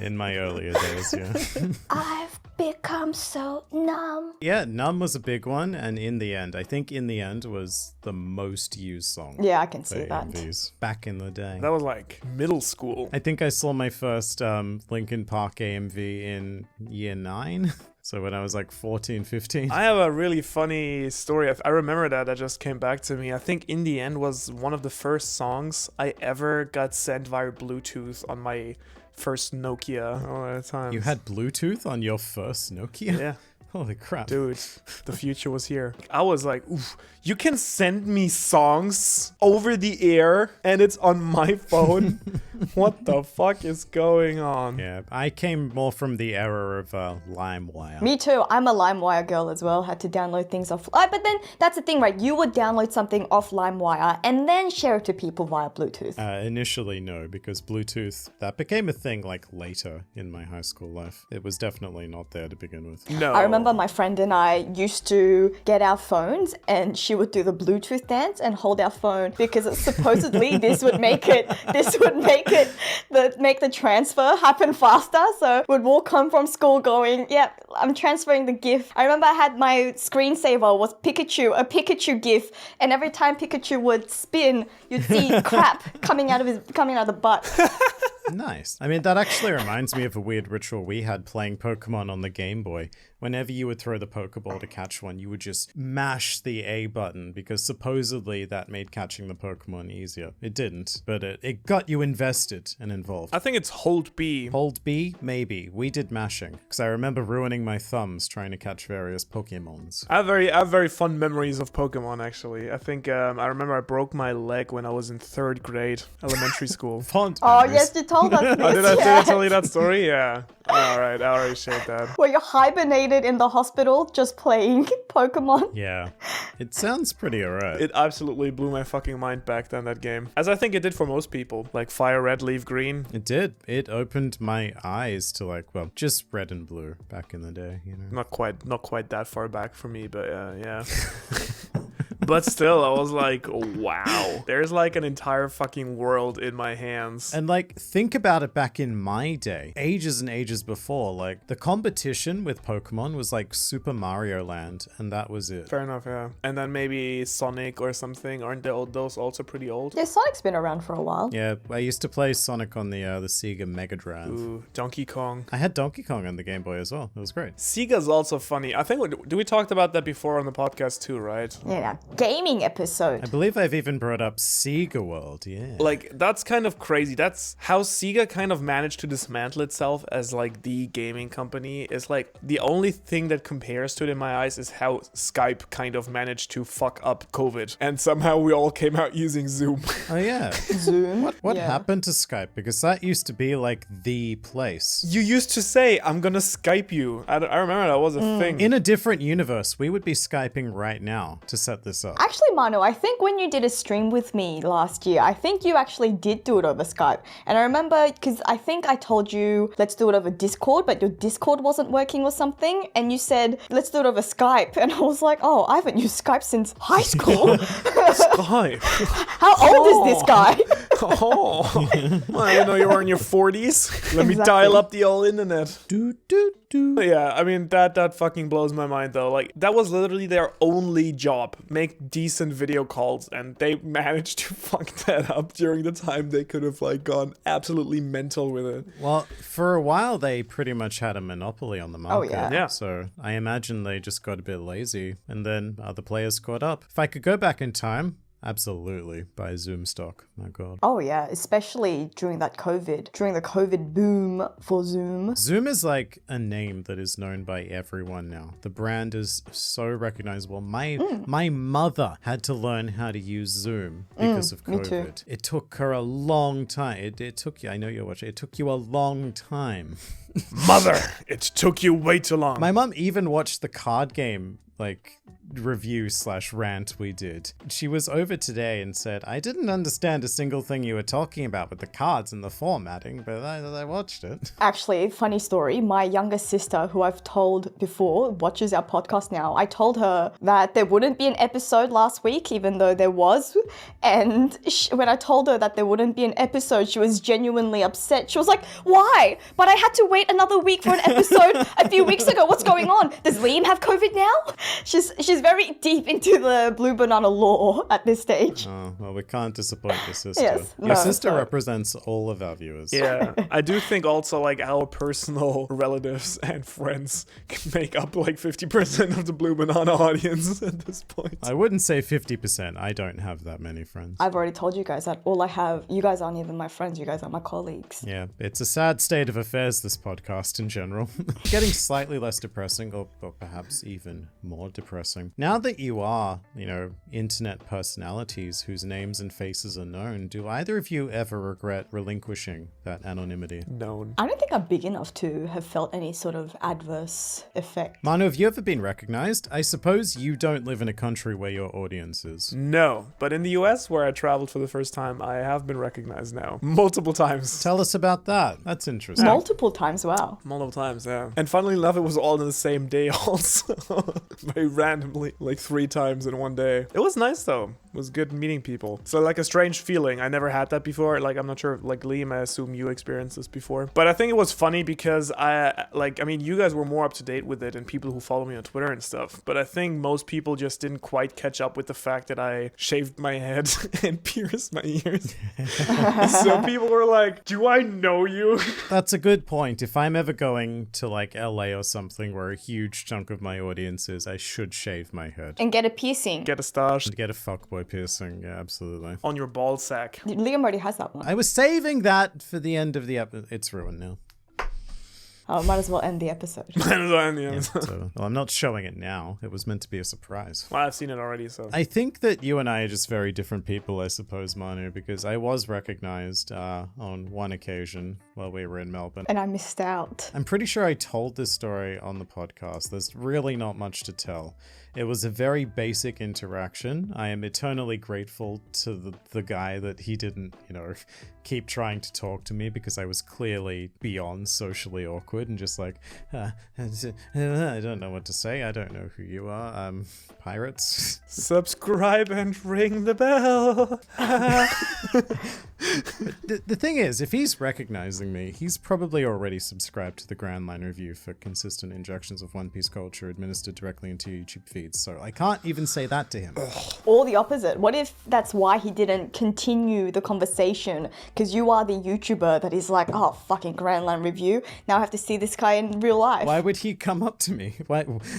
In my earlier days, yeah. I've become so numb. Yeah, Numb was a big one, and In the End. I think In the End was the most used song. Yeah, I can for see that. AMVs back in the day. That was like middle school. I think I saw my first Linkin Park AMV in year 9. So when I was like 14, 15. I have a really funny story. I remember that just came back to me. I think In the End was one of the first songs I ever got sent via Bluetooth on my first Nokia at the time. You had Bluetooth on your first Nokia? Yeah. Holy crap. Dude, the future was here. I was like, oof, you can send me songs over the air and it's on my phone? What the fuck is going on? Yeah, I came more from the era of LimeWire. Me too. I'm a LimeWire girl as well. Had to download things off. But then that's the thing, right? You would download something off LimeWire and then share it to people via Bluetooth. Initially, no, because Bluetooth, that became a thing like later in my high school life. It was definitely not there to begin with. No. I remember my friend and I used to get our phones and she would do the Bluetooth dance and hold our phone because supposedly this would make the transfer happen faster. So we'd walk home from school going, yep, I'm transferring the GIF. I remember I had my screensaver was a Pikachu GIF, and every time Pikachu would spin, you'd see crap coming out of the butt. Nice. I mean, that actually reminds me of a weird ritual we had playing Pokemon on the Game Boy. Whenever you would throw the Pokeball to catch one, you would just mash the A button because supposedly that made catching the Pokemon easier. It didn't, but it got you invested and involved. I think it's Hold B. Hold B? Maybe. We did mashing, because I remember ruining my thumbs trying to catch various Pokemons. I have very fond memories of Pokemon, actually. I think I remember I broke my leg when I was in 3rd grade, elementary school. Font Oh, memories. yes, you told us this. Oh, did I yes. tell you that story? Yeah. All right, I already shared that. Where you hibernated in the hospital just playing Pokemon. Yeah. It sounds pretty alright. It absolutely blew my fucking mind back then, that game. As I think it did for most people. Like Fire Red, Leaf Green. It did. It opened my eyes to just red and blue back in the day, you know. Not quite that far back for me, but yeah. But still, I was like, wow. There's like an entire fucking world in my hands. And think about it back in my day, ages and ages before, the competition with Pokemon was like Super Mario Land, and that was it. Fair enough, yeah. And then maybe Sonic or something. Aren't those also pretty old? Yeah, Sonic's been around for a while. Yeah, I used to play Sonic on the Sega Mega Drive. Ooh, Donkey Kong. I had Donkey Kong on the Game Boy as well. It was great. Sega's also funny. I think, we talked about that before on the podcast too, right? Yeah, gaming I episode. believe I've even brought up Sega World, yeah. That's kind of crazy. That's how Sega kind of managed to dismantle itself as the gaming company. Is the only thing that compares to it in my eyes is how Skype kind of managed to fuck up COVID. And somehow we all came out using Zoom. Oh yeah. Zoom. What Yeah. happened to Skype? Because that used to be the place. You used to say, I'm gonna Skype you. I remember that was a thing. In a different universe, we would be Skyping right now to set this up. Actually, Manu, I think when you did a stream with me last year, I think you actually did do it over Skype. And I remember, because I think I told you, let's do it over Discord, but your Discord wasn't working or something. And you said, let's do it over Skype. And I was like, oh, I haven't used Skype since high school. Skype. How old is this guy? Oh, well, I didn't know you were in your 40s. Let me dial up the old internet. Do, do, do. Yeah, I mean, that fucking blows my mind, though. Like, that was literally their only job. Make decent video calls, and they managed to fuck that up during the time they could have, like, gone absolutely mental with it. Well, for a while, they pretty much had a monopoly on the market. yeah. So I imagine they just got a bit lazy, and then other players caught up. If I could go back in time, absolutely buy Zoom stock. My God. Oh yeah, especially during the COVID boom for Zoom. Zoom is like a name that is known by everyone now. The brand is so recognizable. My mother had to learn how to use Zoom because of me too. COVID. It took her a long time. It took you, I know you're watching, it took you a long time. Mother, it took you way too long. My mom even watched the card game, like, review/rant we did. She was over today and said, I didn't understand a single thing you were talking about with the cards and the formatting, but I watched it. Actually, funny story, my younger sister, who I've told before, watches our podcast now. I told her that there wouldn't be an episode last week, even though there was. And when I told her that there wouldn't be an episode, she was genuinely upset. She was like, why? But I had to wait another week for an episode a few weeks ago. What's going on? Does Liam have COVID now? She's very deep into the Blue Banana lore at this stage. Oh, well, we can't disappoint your sister. Yes, Your no, sister so- represents all of our viewers. Yeah, I do think also, like, our personal relatives and friends can make up, like, 50% of the Blue Banana audience at this point. I wouldn't say 50%. I don't have that many friends. I've already told you guys that all I have, you guys aren't even my friends, you guys are my colleagues. Yeah, it's a sad state of affairs, this podcast in general. Getting slightly less depressing, or perhaps even more depressing. Now that you are, internet personalities whose names and faces are known, do either of you ever regret relinquishing that anonymity? Known. I don't think I'm big enough to have felt any sort of adverse effect. Manu, have you ever been recognized? I suppose you don't live in a country where your audience is. No, but in the US, where I traveled for the first time, I have been recognized now. Multiple times. Tell us about that. That's interesting. Multiple times, wow. Multiple times, yeah. And funnily enough, it was all on the same day also. Very randomly, like 3 times in one day. It was nice though. It was good meeting people. So like a strange feeling. I never had that before. Like, I'm not sure, like Liam, I assume you experienced this before. But I think it was funny because you guys were more up to date with it and people who follow me on Twitter and stuff. But I think most people just didn't quite catch up with the fact that I shaved my head and pierced my ears. So people were like, do I know you? That's a good point. If I'm ever going to like LA or something where a huge chunk of my audience is, I should shave my head. And get a piercing. Get a stash And get a fuckboy piercing. Yeah, absolutely. on your ball sack. Liam already has that one. I was saving that for the end of the episode. It's ruined now. Might as well end the episode. So, well, I'm not showing it now. It was meant to be a surprise. Well, I've seen it already, so. I think that you and I are just very different people, I suppose, Manu, because I was recognized on one occasion while we were in Melbourne. And I missed out. I'm pretty sure I told this story on the podcast. There's really not much to tell. It was a very basic interaction. I am eternally grateful to the guy that he didn't, keep trying to talk to me because I was clearly beyond socially awkward and just like, I don't know what to say. I don't know who you are. Pirates. Subscribe and ring the bell. The thing is, if he's recognizing me, he's probably already subscribed to the Grand Line Review for consistent injections of One Piece culture administered directly into your YouTube feeds. So I can't even say that to him. Or the opposite. What if that's why he didn't continue the conversation? Because you are the YouTuber that is like, oh, fucking Grand Line Review. Now I have to see this guy in real life. Why would he come up to me?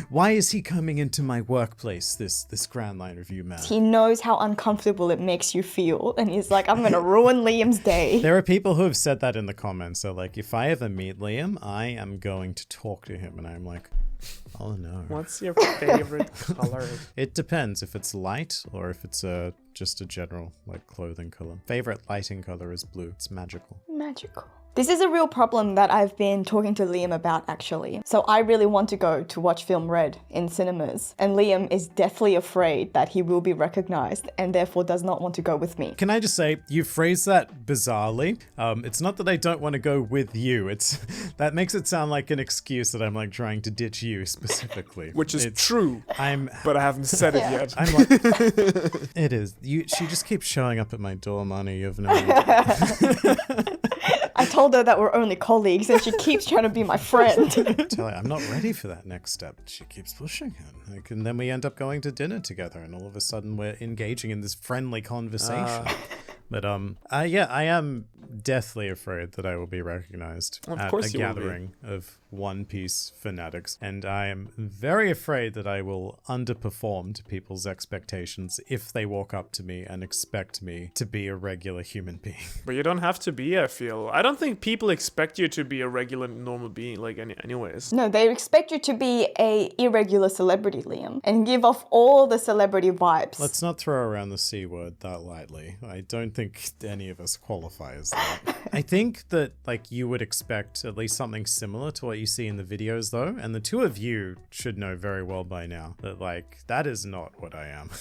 Why is he coming into my workplace, this Grand Line Review man? He knows how uncomfortable it makes you feel. And he's like, I'm going to ruin Liam's day. There are people who have said that in the comments. So like, if I ever meet Liam, I am going to talk to him. And I'm like, oh no. What's your favorite color? It depends if it's light or if it's just a general like clothing color. Favorite lighting color is blue. It's magical. Magical. This is a real problem that I've been talking to Liam about, actually. So I really want to go to watch Film Red in cinemas, and Liam is deathly afraid that he will be recognized and therefore does not want to go with me. Can I just say, you phrased that bizarrely. It's not that I don't want to go with you. It's that makes it sound like an excuse that I'm like trying to ditch you specifically. Which is true, I'm but I haven't said it yet. I'm like, it is. She just keeps showing up at my door, Manu. You have no idea. I told her that we're only colleagues and she keeps trying to be my friend. Tell her I'm not ready for that next step. She keeps pushing it. Like, and then we end up going to dinner together and all of a sudden we're engaging in this friendly conversation. But yeah, I am deathly afraid that I will be recognized at a gathering of One Piece fanatics, and I am very afraid that I will underperform to people's expectations if they walk up to me and expect me to be a regular human being. But you don't have to be, I feel. I don't think people expect you to be a regular, normal being, like, anyways. No, they expect you to be a irregular celebrity, Liam, and give off all the celebrity vibes. Let's not throw around the C word that lightly. I don't think any of us qualify as that. I think that, like, you would expect at least something similar to what you see in the videos, though, and the two of you should know very well by now that, like, that is not what I am.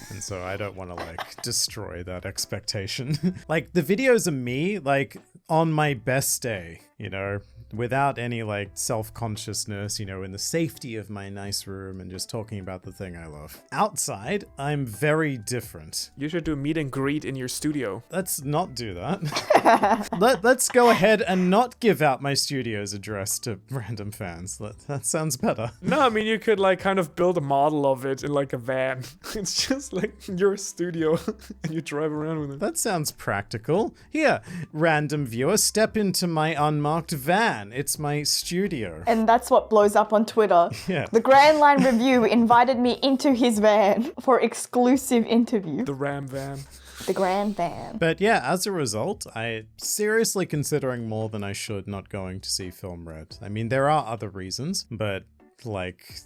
And so I don't want to, like, destroy that expectation. Like, the videos of me, like, on my best day, you know, without any, like, self-consciousness, you know, in the safety of my nice room and just talking about the thing I love. Outside, I'm very different. You should do meet and greet in your studio. Let's not do that. Let's go ahead and not give out my studio's address to random fans. That sounds better. No, I mean, you could, like, kind of build a model of it in, like, a van. It's just, like, your studio, and you drive around with it. That sounds practical. Here, random viewer, step into my unmarked van. It's my studio. And that's what blows up on Twitter. Yeah. The Grand Line Review invited me into his van for exclusive interview. The Ram van. The Grand Van. But yeah, as a result, I'm seriously considering more than I should not going to see Film Red. I mean, there are other reasons, but, like,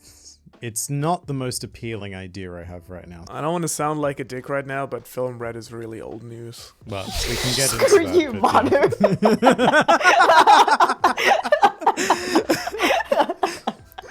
it's not the most appealing idea I have right now. I don't want to sound like a dick right now, but Film Red is really old news. Well, we can get into Screw that. you, Manu.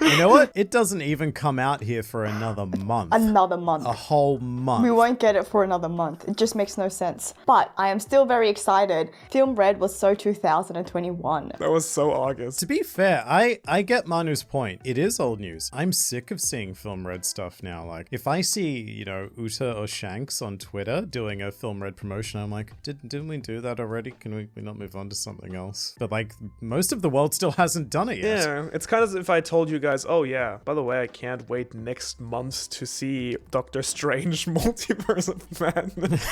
You know what? It doesn't even come out here for another month. Another month. A whole month. We won't get it for another month. It just makes no sense. But I am still very excited. Film Red was so 2021. That was so August. To be fair, I get Manu's point. It is old news. I'm sick of seeing Film Red stuff now. Like, if I see, you know, Uta or Shanks on Twitter doing a Film Red promotion, I'm like, didn't we do that already? Can we not move on to something else? But, like, most of the world still hasn't done it yet. Yeah, it's kind of as if I told you guys, oh yeah, by the way, I can't wait next month to see Doctor Strange Multiverse of Madness.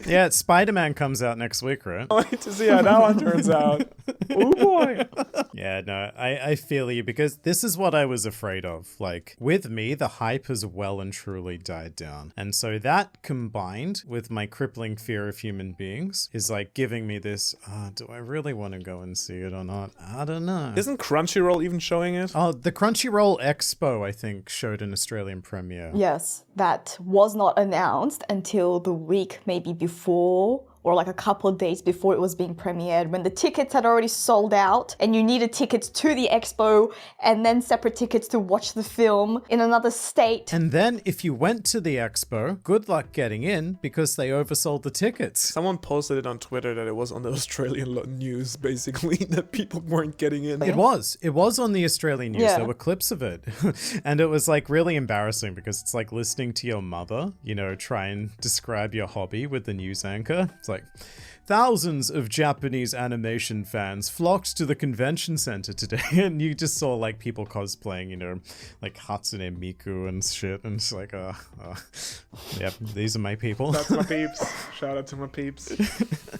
Yeah, Spider-Man comes out next week, right? I like to see how that one turns out. Oh boy. Yeah, no, I feel you, because this is what I was afraid of. Like, with me, the hype has well and truly died down. And so that, combined with my crippling fear of human beings, is like giving me this, do I really want to go and see it or not? I don't know. Isn't Crunchyroll even showing it? Oh, the Crunchyroll Expo, I think, showed an Australian premiere. Yes, that was not announced until the week maybe before, or like a couple of days before it was being premiered, when the tickets had already sold out and you needed tickets to the expo and then separate tickets to watch the film in another state. And then if you went to the expo, good luck getting in because they oversold the tickets. Someone posted it on Twitter that it was on the Australian news, basically, that people weren't getting in. It was on the Australian news. Yeah. There were clips of it. And it was like really embarrassing because it's like listening to your mother, you know, try and describe your hobby with the news anchor. It's like, thousands of Japanese animation fans flocked to the convention center today, and you just saw like people cosplaying, you know, like Hatsune Miku and shit, and it's like, yep, these are my people. That's my peeps. Shout out to my peeps.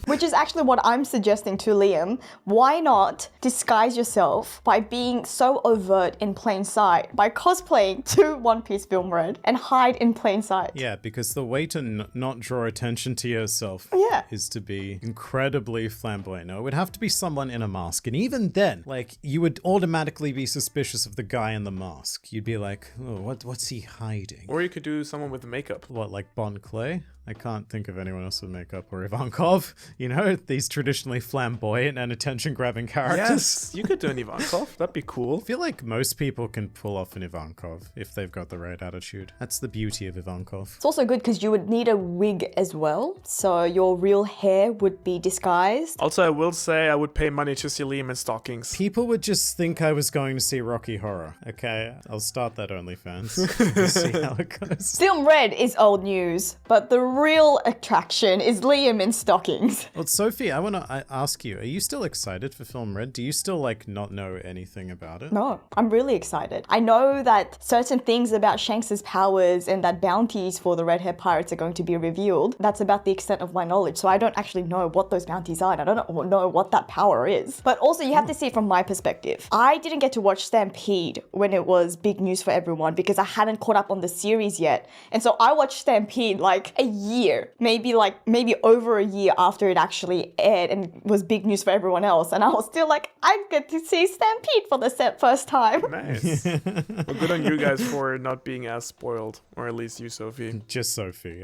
Which is actually what I'm suggesting to Liam. Why not disguise yourself by being so overt in plain sight, by cosplaying to One Piece Film Red and hide in plain sight? Yeah, because the way to not draw attention to yourself Yeah. is to be be incredibly flamboyant. No, it would have to be someone in a mask. And even then, like, you would automatically be suspicious of the guy in the mask. You'd be like, oh, what's he hiding? Or you could do someone with makeup. What, like Bon Clay? I can't think of anyone else with makeup, or Ivankov. You know, these traditionally flamboyant and attention-grabbing characters. Yes, you could do an Ivankov. That'd be cool. I feel like most people can pull off an Ivankov if they've got the right attitude. That's the beauty of Ivankov. It's also good because you would need a wig as well, so your real hair would be disguised. Also, I will say I would pay money to see Liam in stockings. People would just think I was going to see Rocky Horror. Okay, I'll start that OnlyFans. We'll see how it goes. Film Red is old news, but the real attraction is Liam in stockings. Well, Sophie, I want to ask you, are you still excited for Film Red? Do you still, like, not know anything about it? No, I'm really excited. I know that certain things about Shanks's powers and that bounties for the red hair pirates are going to be revealed. That's about the extent of my knowledge, so I don't actually know what those bounties are, and I don't know what that power is. But also, you have to see it from my perspective. I didn't get to watch Stampede when it was big news for everyone because I hadn't caught up on the series yet. And so I watched Stampede like a year, maybe over a year after it actually aired and was big news for everyone else. And I was still like, I get to see Stampede for the first time. Nice. Well, good on you guys for not being as spoiled, or at least you, Sophie. Just Sophie.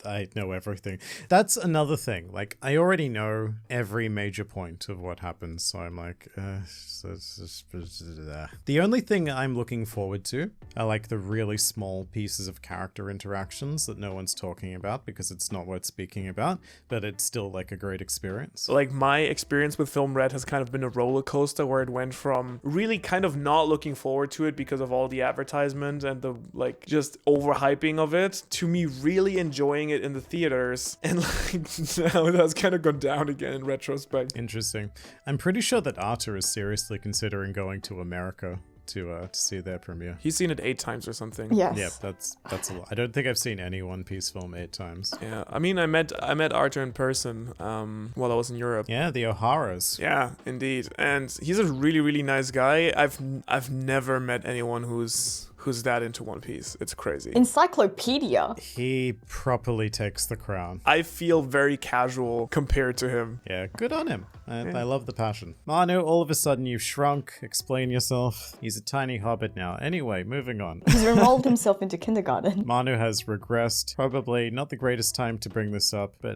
I know everything. That's another thing. Like, I already know every major point of what happens, so I'm like, the only thing I'm looking forward to are like the really small pieces of character interactions that no one's talking about because it's not worth speaking about, but it's still like a great experience. Like, my experience with Film Red has kind of been a roller coaster where it went from really kind of not looking forward to it because of all the advertisement and the like just overhyping of it to me really enjoying it in the theaters, and like now it has kind of gone down again in retrospect. Interesting. I'm pretty sure that Arthur is seriously considering going to America to see their premiere. He's seen it 8 times or something. Yes. Yeah, that's a lot. I don't think I've seen any One Piece film 8 times. Yeah, I mean, I met Arthur in person while I was in Europe. Yeah, the O'Haras. Yeah, indeed, and he's a really, really nice guy. I've never met anyone who's that into One Piece. It's crazy. Encyclopedia. He properly takes the crown. I feel very casual compared to him. Yeah, good on him. I love the passion. Manu, all of a sudden you've shrunk. Explain yourself. He's a tiny hobbit now. Anyway, moving on. He's enrolled himself into kindergarten. Manu has regressed. Probably not the greatest time to bring this up, but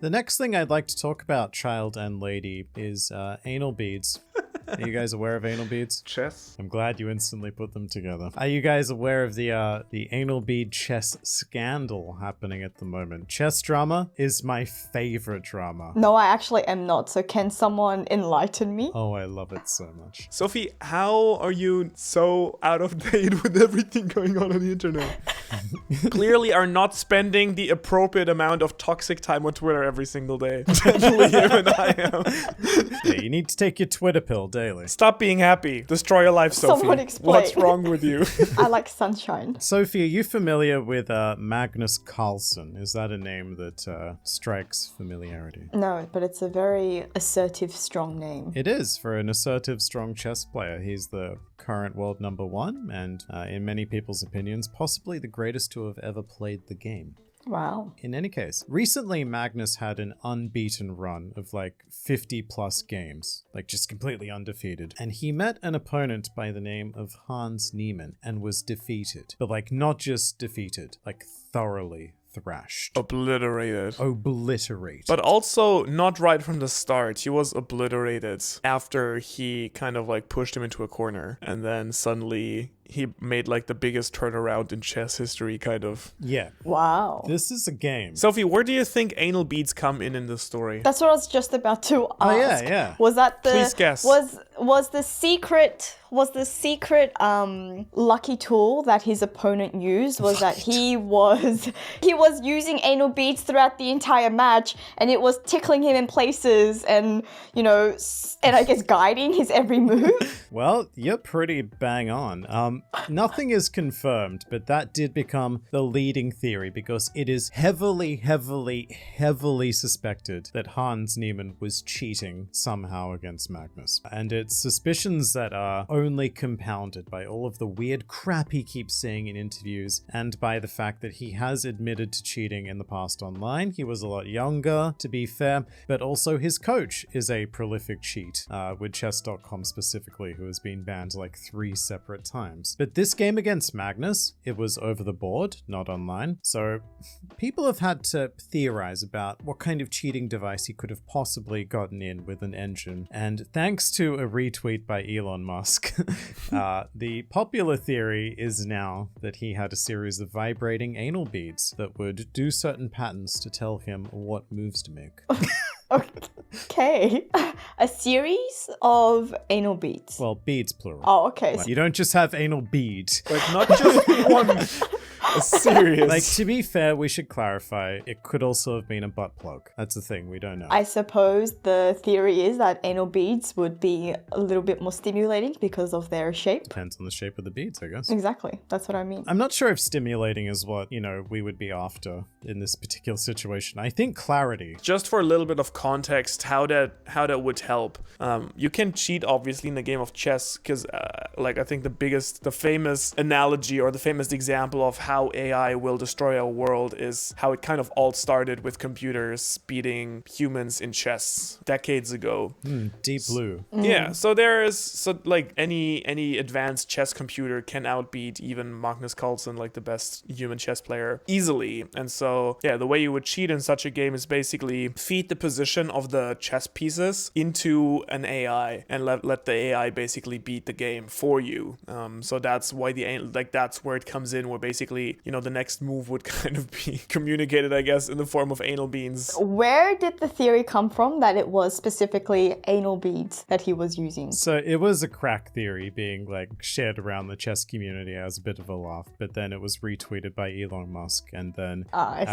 the next thing I'd like to talk about, child and lady, is anal beads. Are you guys aware of anal beads? Chess? I'm glad you instantly put them together. Are you guys aware of the anal bead chess scandal happening at the moment? Chess drama is my favorite drama. No, I actually am not, so can someone enlighten me? Oh, I love it so much. Sophie, how are you so out of date with everything going on the internet? Clearly are not spending the appropriate amount of toxic time on Twitter every single day. Definitely him and I am. Yeah, you need to take your Twitter pill daily. Stop being happy. Destroy your life, Sophie. Someone explain. What's wrong with you? I like sunshine. Sophie, are you familiar with Magnus Carlsen? Is that a name that strikes familiarity? No, but it's a very assertive, strong name. It is, for an assertive, strong chess player. He's the current world #1, and in many people's opinions, possibly the greatest to have ever played the game. Wow. In any case, recently Magnus had an unbeaten run of like 50 plus games, like just completely undefeated. And he met an opponent by the name of Hans Niemann and was defeated. But like not just defeated, like thoroughly thrashed. Obliterated. Obliterated. But also not right from the start. He was obliterated after he kind of like pushed him into a corner. And then suddenly he made like the biggest turnaround in chess history, kind of. Yeah. Wow. This is a game. Sophie, where do you think anal beads come in this story? That's what I was just about to ask. Oh, yeah. Was that the... Please guess. Was the secret lucky tool that his opponent used was that he was using anal beads throughout the entire match, and it was tickling him in places and, and I guess guiding his every move? Well, you're pretty bang on. Nothing is confirmed, but that did become the leading theory because it is heavily suspected that Hans Niemann was cheating somehow against Magnus. And it's suspicions that are only compounded by all of the weird crap he keeps saying in interviews and by the fact that he has admitted to cheating in the past online. He was a lot younger, to be fair, but also his coach is a prolific cheat, with chess.com specifically, who has been banned like 3 separate times. But this game against Magnus, it was over the board, not online. So people have had to theorize about what kind of cheating device he could have possibly gotten in with an engine. And thanks to a retweet by Elon Musk, the popular theory is now that he had a series of vibrating anal beads that would do certain patterns to tell him what moves to make. Okay. A series of anal beads. Well, beads plural. Oh, okay. Like, you don't just have anal bead. Like, not just one. A serious. Like, to be fair, we should clarify, it could also have been a butt plug. That's the thing, we don't know. I suppose the theory is that anal beads would be a little bit more stimulating because of their shape. Depends on the shape of the beads, I guess. Exactly. That's what I mean. I'm not sure if stimulating is what, we would be after in this particular situation. I think clarity. Just for a little bit of context, how that would help. You can cheat, obviously, in the game of chess, because, I think the famous analogy or the famous example of how AI will destroy our world is how it kind of all started with computers beating humans in chess decades ago. Deep blue. Yeah, so any advanced chess computer can outbeat even Magnus Carlsen, like the best human chess player, easily. And so, yeah, the way you would cheat in such a game is basically feed the position of the chess pieces into an AI and let the AI basically beat the game for you. So that's why that's where it comes in, where basically, the next move would kind of be communicated, I guess, in the form of anal beads. Where did the theory come from that it was specifically anal beads that he was using? So it was a crack theory being shared around the chess community as a bit of a laugh, but then it was retweeted by Elon Musk, and then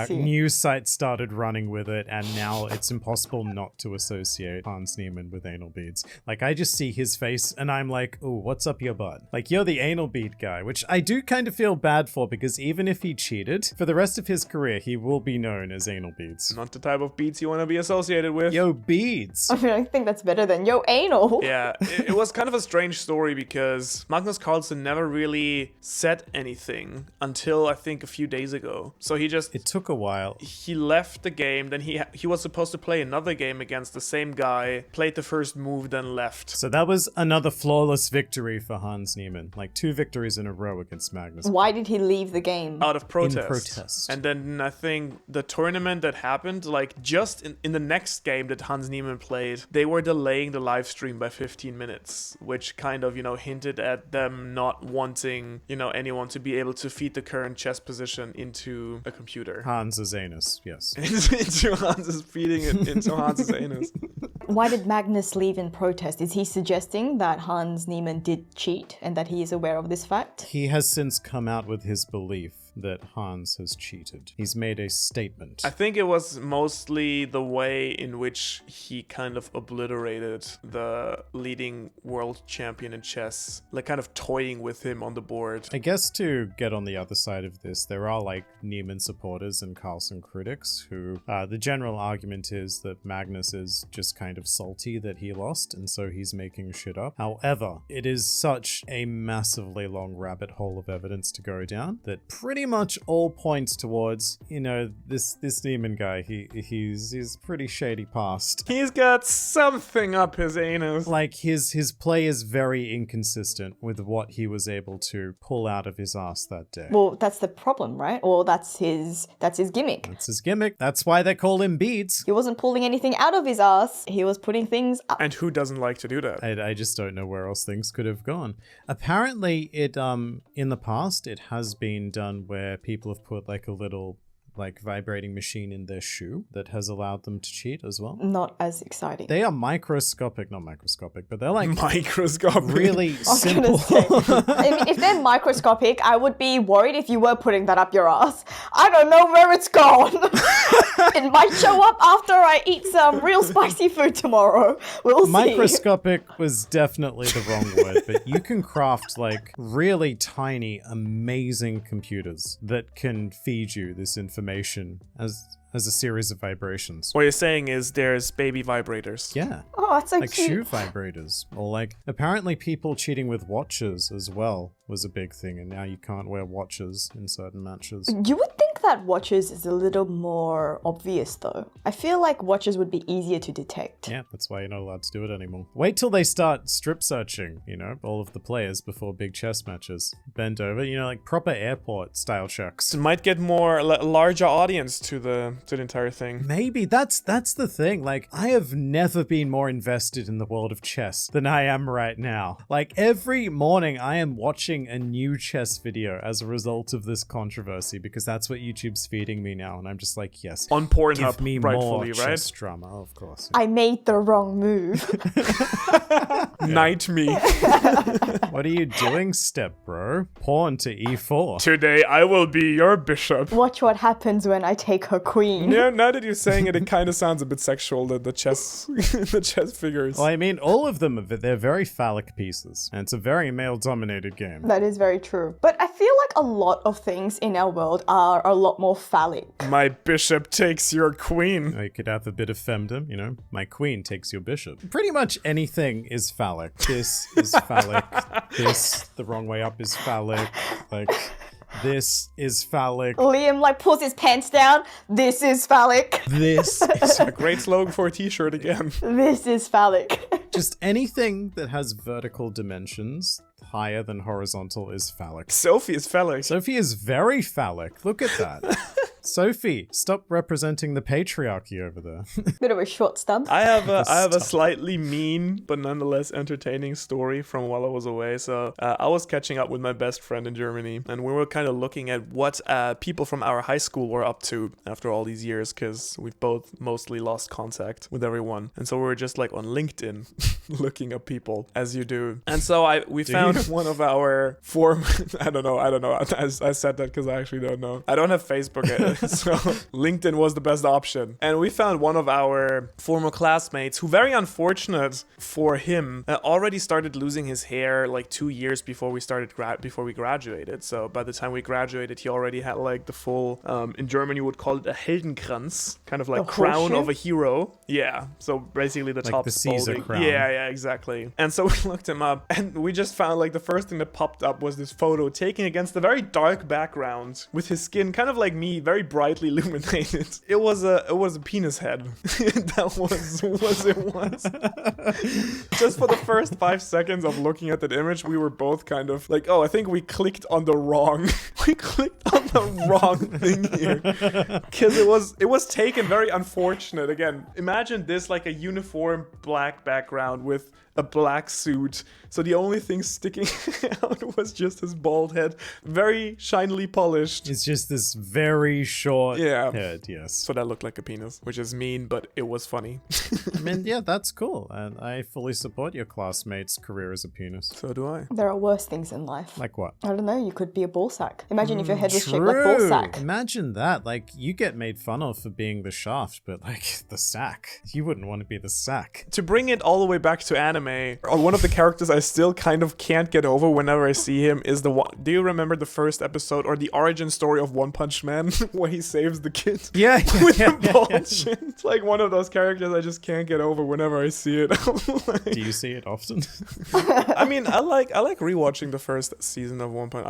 news sites started running with it, and now it's impossible not to associate Hans Niemann with anal beads. I just see his face and I'm like, oh, what's up your butt? You're the anal bead guy, which I do kind of feel bad for, because even if he cheated, for the rest of his career, he will be known as anal beads. Not the type of beads you want to be associated with. Yo, beads. I mean, I think that's better than yo, anal. Yeah, it was kind of a strange story because Magnus Carlsen never really said anything until I think a few days ago. So it took a while. He left the game, then he was supposed to play another game against the same guy, played the first move, then left. So that was another flawless victory for Hans Niemann. 2 victories in a row against Magnus. Why did he leave the game? Out of protest. In protest. And then I think the tournament that happened, just in the next game that Hans Niemann played, they were delaying the live stream by 15 minutes, which kind of, hinted at them not wanting, anyone to be able to feed the current chess position into a computer. Hans's anus, yes. Into Hans's, feeding it into Hans's anus. Why did Magnus leave in protest? Is he suggesting that Hans Niemann did cheat and that he is aware of this fact? He has since come out with his belief that Hans has cheated. He's made a statement. I think it was mostly the way in which he kind of obliterated the leading world champion in chess, kind of toying with him on the board. I guess to get on the other side of this, there are Niemann supporters and Carlsen critics who the general argument is that Magnus is just kind of salty that he lost, and so he's making shit up. However, it is such a massively long rabbit hole of evidence to go down that pretty much all points towards, this Niemann guy. He's pretty shady past. He's got something up his anus. His play is very inconsistent with what he was able to pull out of his ass that day. Well, that's the problem, right? Or that's his gimmick. That's his gimmick. That's why they call him beads. He wasn't pulling anything out of his ass. He was putting things up. And who doesn't like to do that? I just don't know where else things could have gone. Apparently, it in the past, it has been done where people have put a little like vibrating machine in their shoe that has allowed them to cheat as well. Not as exciting. They are microscopic, not microscopic, but they're like Microscopic. really I was simple. gonna say, I mean, if they're microscopic, I would be worried if you were putting that up your ass. I don't know where it's gone. It might show up after I eat some real spicy food tomorrow. We'll see. Microscopic was definitely the wrong word, but you can craft like really tiny, amazing computers that can feed you this information as a series of vibrations. What you're saying is there's baby vibrators. Yeah. Oh, that's so Like cute. shoe vibrators. Or like apparently people cheating with watches as well was a big thing, and now you can't wear watches in certain matches. You would think that watches is a little more obvious though. I feel like watches would be easier to detect. Yeah, that's why you're not allowed to do it anymore. Wait till they start strip searching, all of the players before big chess matches. Bent over, like proper airport style checks. It might get more larger audience to the entire thing. Maybe that's the thing. Like, I have never been more invested in the world of chess than I am right now. Like, every morning I am watching a new chess video as a result of this controversy because that's what YouTube's feeding me now, and I'm just like, yes. On Pornhub, give me more rightfully, right? chess drama, of course. I made the wrong move. Knight me. What are you doing, step bro? Pawn to e4. Today I will be your bishop. Watch what happens when I take her queen. Yeah, now that you're saying it, it kind of sounds a bit sexual, the chess the chess figures. Well, I mean, all of them, they're very phallic pieces, and it's a very male-dominated game. That is very true. But I feel like a lot of things in our world are a lot more phallic. My bishop takes your queen. You could have a bit of femdom, my queen takes your bishop. Pretty much anything is phallic. This is phallic. This, the wrong way up, is phallic. Like, this is phallic. Liam pulls his pants down. This is phallic. This is A great slogan for a t-shirt again. This is phallic. just anything that has vertical dimensions higher than horizontal is phallic. Sophie is phallic. Sophie is very phallic. Look at that. Sophie, stop representing the patriarchy over there. Bit of a short stub. I have a slightly mean but nonetheless entertaining story from while I was away. So I was catching up with my best friend in Germany, and we were kind of looking at what people from our high school were up to after all these years, because we've both mostly lost contact with everyone. And so we were just like on LinkedIn looking up people, as you do. And so we found one of our I don't know. I said that because I actually don't know. I don't have Facebook. So LinkedIn was the best option. And we found one of our former classmates who, very unfortunate for him, already started losing his hair like 2 years before we graduated. So by the time we graduated, he already had like the full, in German you would call it a Heldenkranz, kind of like crown of a hero. Yeah. So basically the like top the Caesar balding. crown. Yeah, exactly. And so we looked him up, and we just found like the first thing that popped up was this photo taken against a very dark background with his skin kind of like me, very brightly illuminated. It was a penis head. That was what it was. Just for the first 5 seconds of looking at that image, we were both kind of like, oh, I think we clicked on the wrong thing here. Because it was taken very unfortunate. Again, imagine this like a uniform black background with a black suit. So the only thing sticking out was just his bald head. Very shinily polished. It's just this very short head, yes. So that looked like a penis, which is mean, but it was funny. I mean, yeah, that's cool. And I fully support your classmate's career as a penis. So do I. There are worse things in life. Like what? I don't know, you could be a ball sack. Imagine if your head was shaped like ball sack. Imagine that. Like, you get made fun of for being the shaft, but like, the sack. You wouldn't want to be the sack. To bring it all the way back to anime, one of the characters I still kind of can't get over whenever I see him is the one. Do you remember the first episode or the origin story of One Punch Man where he saves the kid? Yeah, with the bald chin? It's like one of those characters I just can't get over whenever I see it. Like, do you see it often? I mean, I like rewatching the first season of One Punch.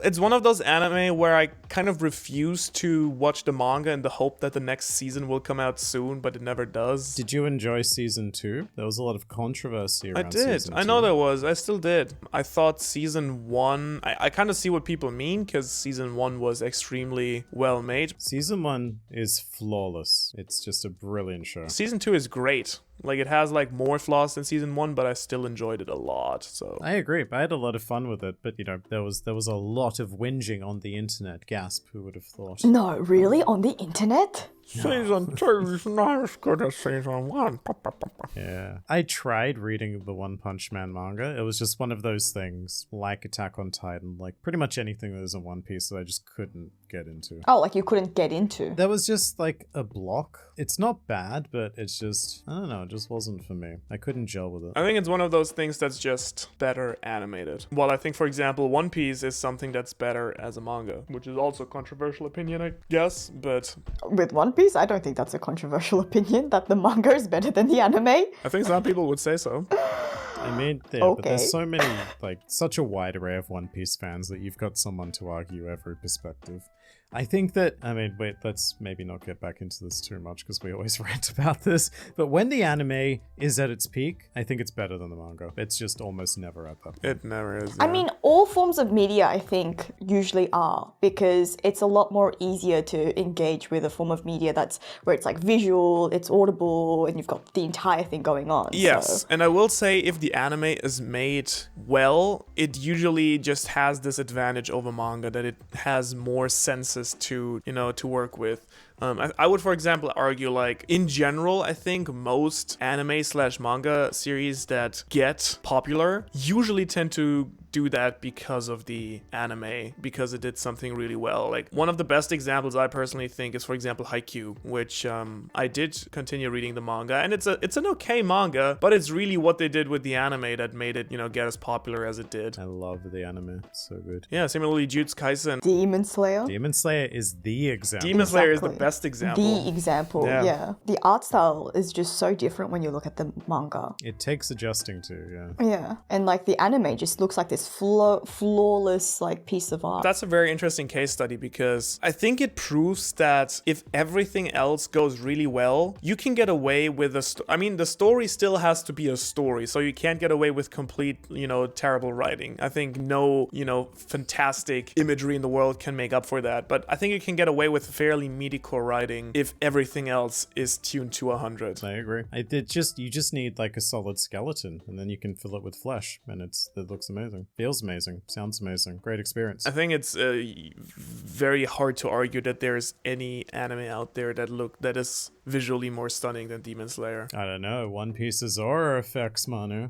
It's one of those anime where I kind of refuse to watch the manga in the hope that the next season will come out soon, but it never does. Did you enjoy season 2? There was a lot of controversy around I did. season I 2. know there was. I still did. I thought season 1... I kind of see what people mean, because season 1 was extremely well made. Season 1 is flawless. It's just a brilliant show. Season 2 is great. Like, it has like more flaws than season 1, but I still enjoyed it a lot. So I agree. I had a lot of fun with it, but there was a lot of whinging on the internet. Gasp! Who would have thought? No, really? On the internet? Season 2 is not as good as season 1. Yeah. I tried reading the One Punch Man manga. It was just one of those things, like Attack on Titan, like pretty much anything that was in One Piece that I just couldn't get into. Oh, like you couldn't get into? There was just like a block. It's not bad, but it's just, I don't know, it just wasn't for me. I couldn't gel with it. I think it's one of those things that's just better animated. While I think, for example, One Piece is something that's better as a manga, which is also a controversial opinion, I guess, but... With One Piece, I don't think that's a controversial opinion, that the manga is better than the anime. I think some people would say so. I mean, yeah, Okay. but there's so many, like, such a wide array of One Piece fans that you've got someone to argue every perspective. I think that, I mean, wait, let's maybe not get back into this too much because we always rant about this, but when the anime is at its peak, I think it's better than the manga. It's just almost never at that point. It never is. I yeah. mean, all forms of media, I think, usually are, because it's a lot more easier to engage with a form of media that's where it's like visual, it's audible, and you've got the entire thing going on. Yes, So. and I will say if the anime is made well, it usually just has this advantage over manga that it has more senses to work with. I would, for example, argue, like, in general, I think most anime/manga series that get popular usually tend to do that because of the anime, because it did something really well. Like, one of the best examples I personally think is, for example, Haikyuu, which I did continue reading the manga, and it's an okay manga, but it's really what they did with the anime that made it, get as popular as it did. I love the anime. It's so good. Yeah, similarly, Jujutsu Kaisen. Demon Slayer. Demon Slayer is the example. Demon Slayer is the Exactly. best example. The example, Yeah. yeah. The art style is just so different when you look at the manga. It takes adjusting to, yeah. Yeah. And like the anime just looks like this flawless like piece of art. That's a very interesting case study because I think it proves that if everything else goes really well, you can get away with the story still has to be a story, so you can't get away with complete, terrible writing. I think no, fantastic imagery in the world can make up for that, but I think you can get away with fairly mediocre writing if everything else is tuned to 100. I agree. You just need like a solid skeleton, and then you can fill it with flesh, and it looks amazing, feels amazing, sounds amazing, great experience. I think it's very hard to argue that there's any anime out there that is visually more stunning than Demon Slayer. I don't know. One Piece's aura effects, Manu.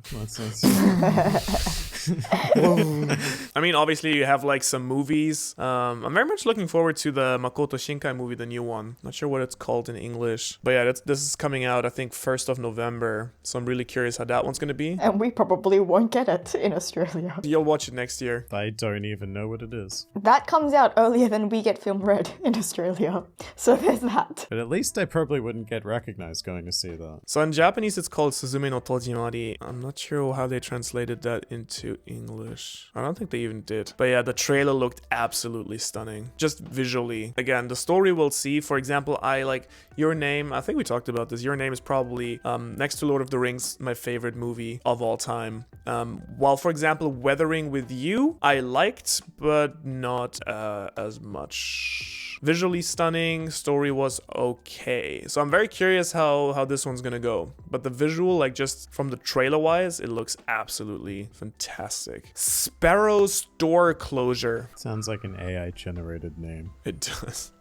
I mean, obviously you have like some movies. I'm very much looking forward to the Makoto Shinkai movie, the new one. Not sure what it's called in English, but yeah, this is coming out I think 1st of November. So I'm really curious how that one's gonna be. And we probably won't get it in Australia. You'll watch it next year. I don't even know what it is. That comes out earlier than we get Film Red in Australia. So there's that. But at least I probably wouldn't get recognized going to see that. So in Japanese it's called Suzume no Tojimari. I'm not sure how they translated that into English. I don't think they even did. But yeah, the trailer looked absolutely stunning. Just visually. Again, the story we'll see. For example, I like Your Name. I think we talked about this. Your Name is probably, next to Lord of the Rings, my favorite movie of all time. While, for example, Weathering with You, I liked, but not as much. Visually stunning, story was okay. So I'm very curious how this one's gonna go. But the visual, like just from the trailer wise, it looks absolutely fantastic. Sparrow's Door Closure. Sounds like an AI generated name. It does.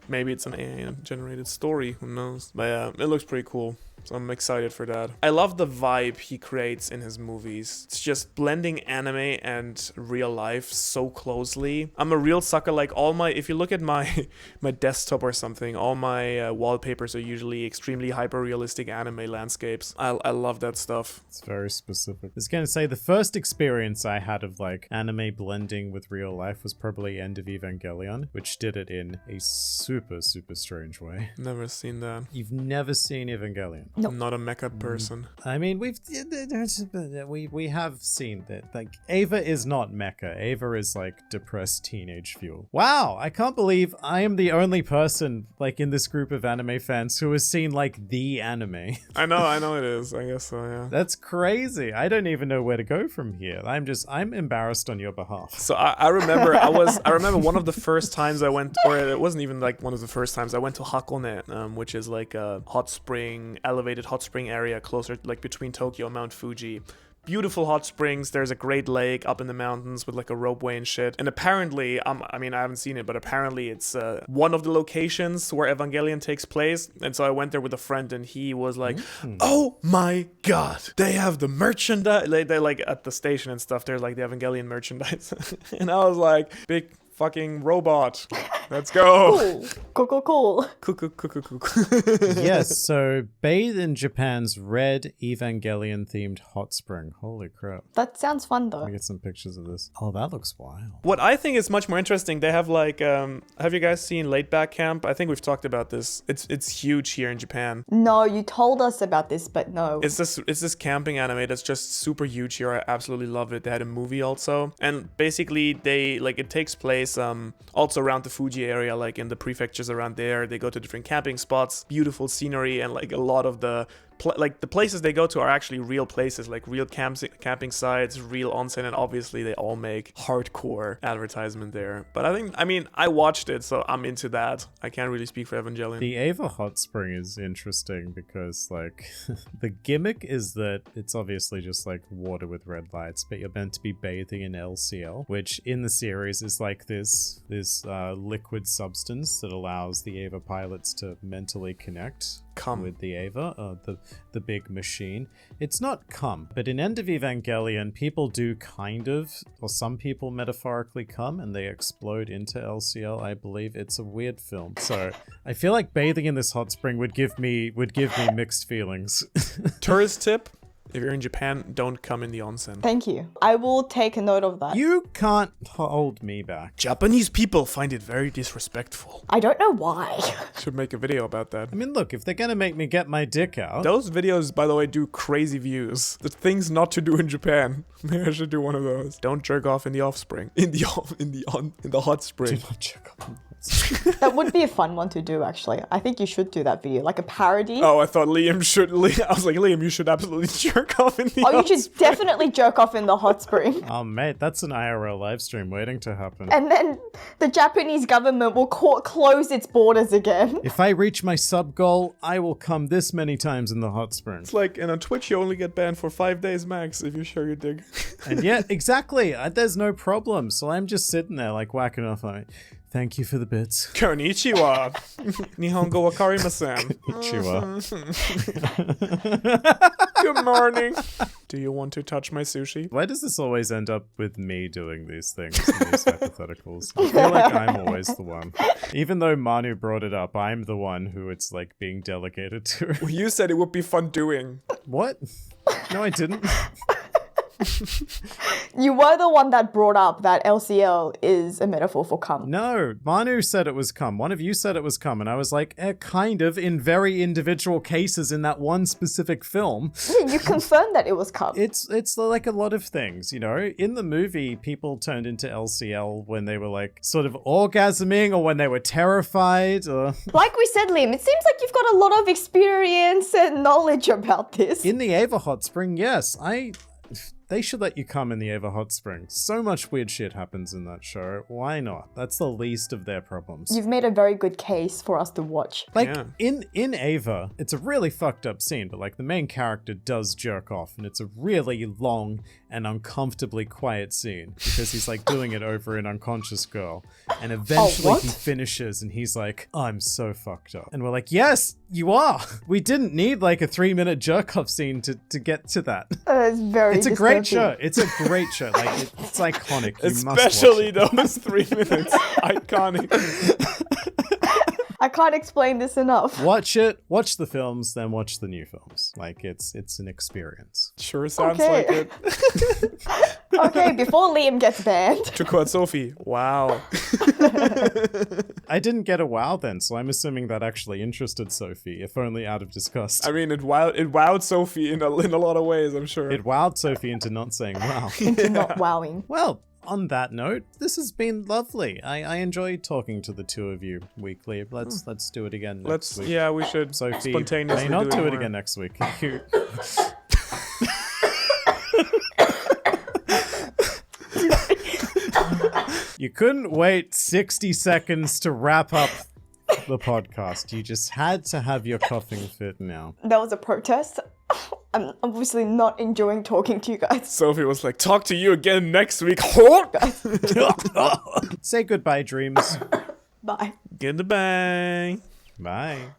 Maybe it's an AI generated story, who knows? But yeah, it looks pretty cool. So I'm excited for that. I love the vibe he creates in his movies. It's just blending anime and real life so closely. I'm a real sucker. Like if you look at my desktop or something, all my wallpapers are usually extremely hyper-realistic anime landscapes. I love that stuff. It's very specific. I was gonna say the first experience I had of like anime blending with real life was probably End of Evangelion, which did it in a super strange way. Never seen that. You've never seen Evangelion? Nope. I'm not a mecha person. I mean, we have seen that. Like, Ava is not mecha. Ava is like depressed teenage fuel. Wow, I can't believe I am the only person like in this group of anime fans who has seen like the anime. I know it is. I guess so, yeah. That's crazy. I don't even know where to go from here. I'm embarrassed on your behalf. So I remember one of the first times I went, or it wasn't even like one of the first times I went to Hakone, which is like a hot spring elevator elevated hot spring area closer, like between Tokyo and Mount Fuji. Beautiful hot springs. There's a great lake up in the mountains with like a ropeway and shit. And apparently, I mean, I haven't seen it, but apparently it's one of the locations where Evangelion takes place. And so I went there with a friend, and he was like, "Oh my god, they have the merchandise." They like at the station and stuff. There's like the Evangelion merchandise, and I was like, "Big fucking robot, let's go!" Cool. Yes, so bathe in Japan's red Evangelion-themed hot spring. Holy crap. That sounds fun, Let though. me get some pictures of this. Oh, that looks wild. What I think is much more interesting, they have like, have you guys seen Laid Back Camp? I think we've talked about this. It's huge here in Japan. No, you told us about this, but no. It's this camping anime that's just super huge here. I absolutely love it. They had a movie also, and basically it takes place also around the Fuji area, like in the prefectures around there. They go to different camping spots, beautiful scenery, and like a lot of the the places they go to are actually real places, like real camping sites, real onsen, and obviously they all make hardcore advertisement there. But I watched it, so I'm into that. I can't really speak for Evangelion. The Ava hot spring is interesting because, like, the gimmick is that it's obviously just like water with red lights, but you're meant to be bathing in LCL, which in the series is like this liquid substance that allows the Ava pilots to mentally connect with the Ava, the big machine. It's not cum, but in End of Evangelion, people do or some people metaphorically come and they explode into LCL. I believe it's a weird film. So I feel like bathing in this hot spring would give me mixed feelings. Tourist tip: if you're in Japan, don't come in the onsen. Thank you. I will take a note of that. You can't hold me back. Japanese people find it very disrespectful. I don't know why. Should make a video about that. I mean, look, if they're gonna make me get my dick out... Those videos, by the way, do crazy views. The things not to do in Japan. Maybe I should do one of those. Don't jerk off in the offspring. In the hot spring. Do not check on That would be a fun one to do, actually. I think you should do that video, like a parody. Oh, I thought Liam should. I was like, Liam, you should absolutely jerk off in the you should definitely jerk off in the hot spring. Oh, mate, that's an IRL live stream waiting to happen. And then the Japanese government will close its borders again. If I reach my sub goal, I will come this many times in the hot spring. It's like, and on Twitch, you only get banned for 5 days max if you show your dick. And yet, exactly, there's no problem. So I'm just sitting there, like, whacking off on it. Thank you for the bits. Konnichiwa. Nihongo wakarimasen. Konnichiwa. Good morning. Do you want to touch my sushi? Why does this always end up with me doing these things, these hypotheticals? I feel like I'm always the one. Even though Manu brought it up, I'm the one who it's like being delegated to. Well, you said it would be fun doing. What? No, I didn't. You were the one that brought up that LCL is a metaphor for cum. No, Manu said it was cum. One of you said it was cum, and I was like, kind of, in very individual cases in that one specific film. Yeah, you confirmed that it was cum. It's like a lot of things, you know? In the movie, people turned into LCL when they were like sort of orgasming or when they were terrified. Like we said, Liam, it seems like you've got a lot of experience and knowledge about this. In the Ava Hot Spring, yes, they should let you come in the Ava Hot Spring. So much weird shit happens in that show. Why not? That's the least of their problems. You've made a very good case for us to watch. Like, Yeah. in Ava, it's a really fucked up scene, but like the main character does jerk off, and it's a really long and uncomfortably quiet scene because he's like doing it over an unconscious girl. And eventually he finishes and he's like, I'm so fucked up. And we're like, yes, you are. We didn't need like a 3-minute jerk off scene to get to that. It's a great show. It's a great show. Like it's iconic. You Especially must watch it. those 3 minutes. Iconic. I can't explain this enough. Watch it. Watch the films, then watch the new films. Like it's an experience. Sure sounds Okay. like it. Okay, before Liam gets banned. To quote Sophie, wow. I didn't get a wow then, so I'm assuming that actually interested Sophie, if only out of disgust. I mean, it wowed Sophie in a lot of ways, I'm sure. It wowed Sophie into not saying wow. Into not wowing. Well, on that note, this has been lovely. I enjoy talking to the two of you weekly. Let's do it again next week. Yeah, we should Sophie, spontaneously may not do it more. again next week. You couldn't wait 60 seconds to wrap up the podcast. You just had to have your coughing fit now. That was a protest. I'm obviously not enjoying talking to you guys. Sophie was like, talk to you again next week. Say goodbye, Dreams. Bye. Goodbye. Bye.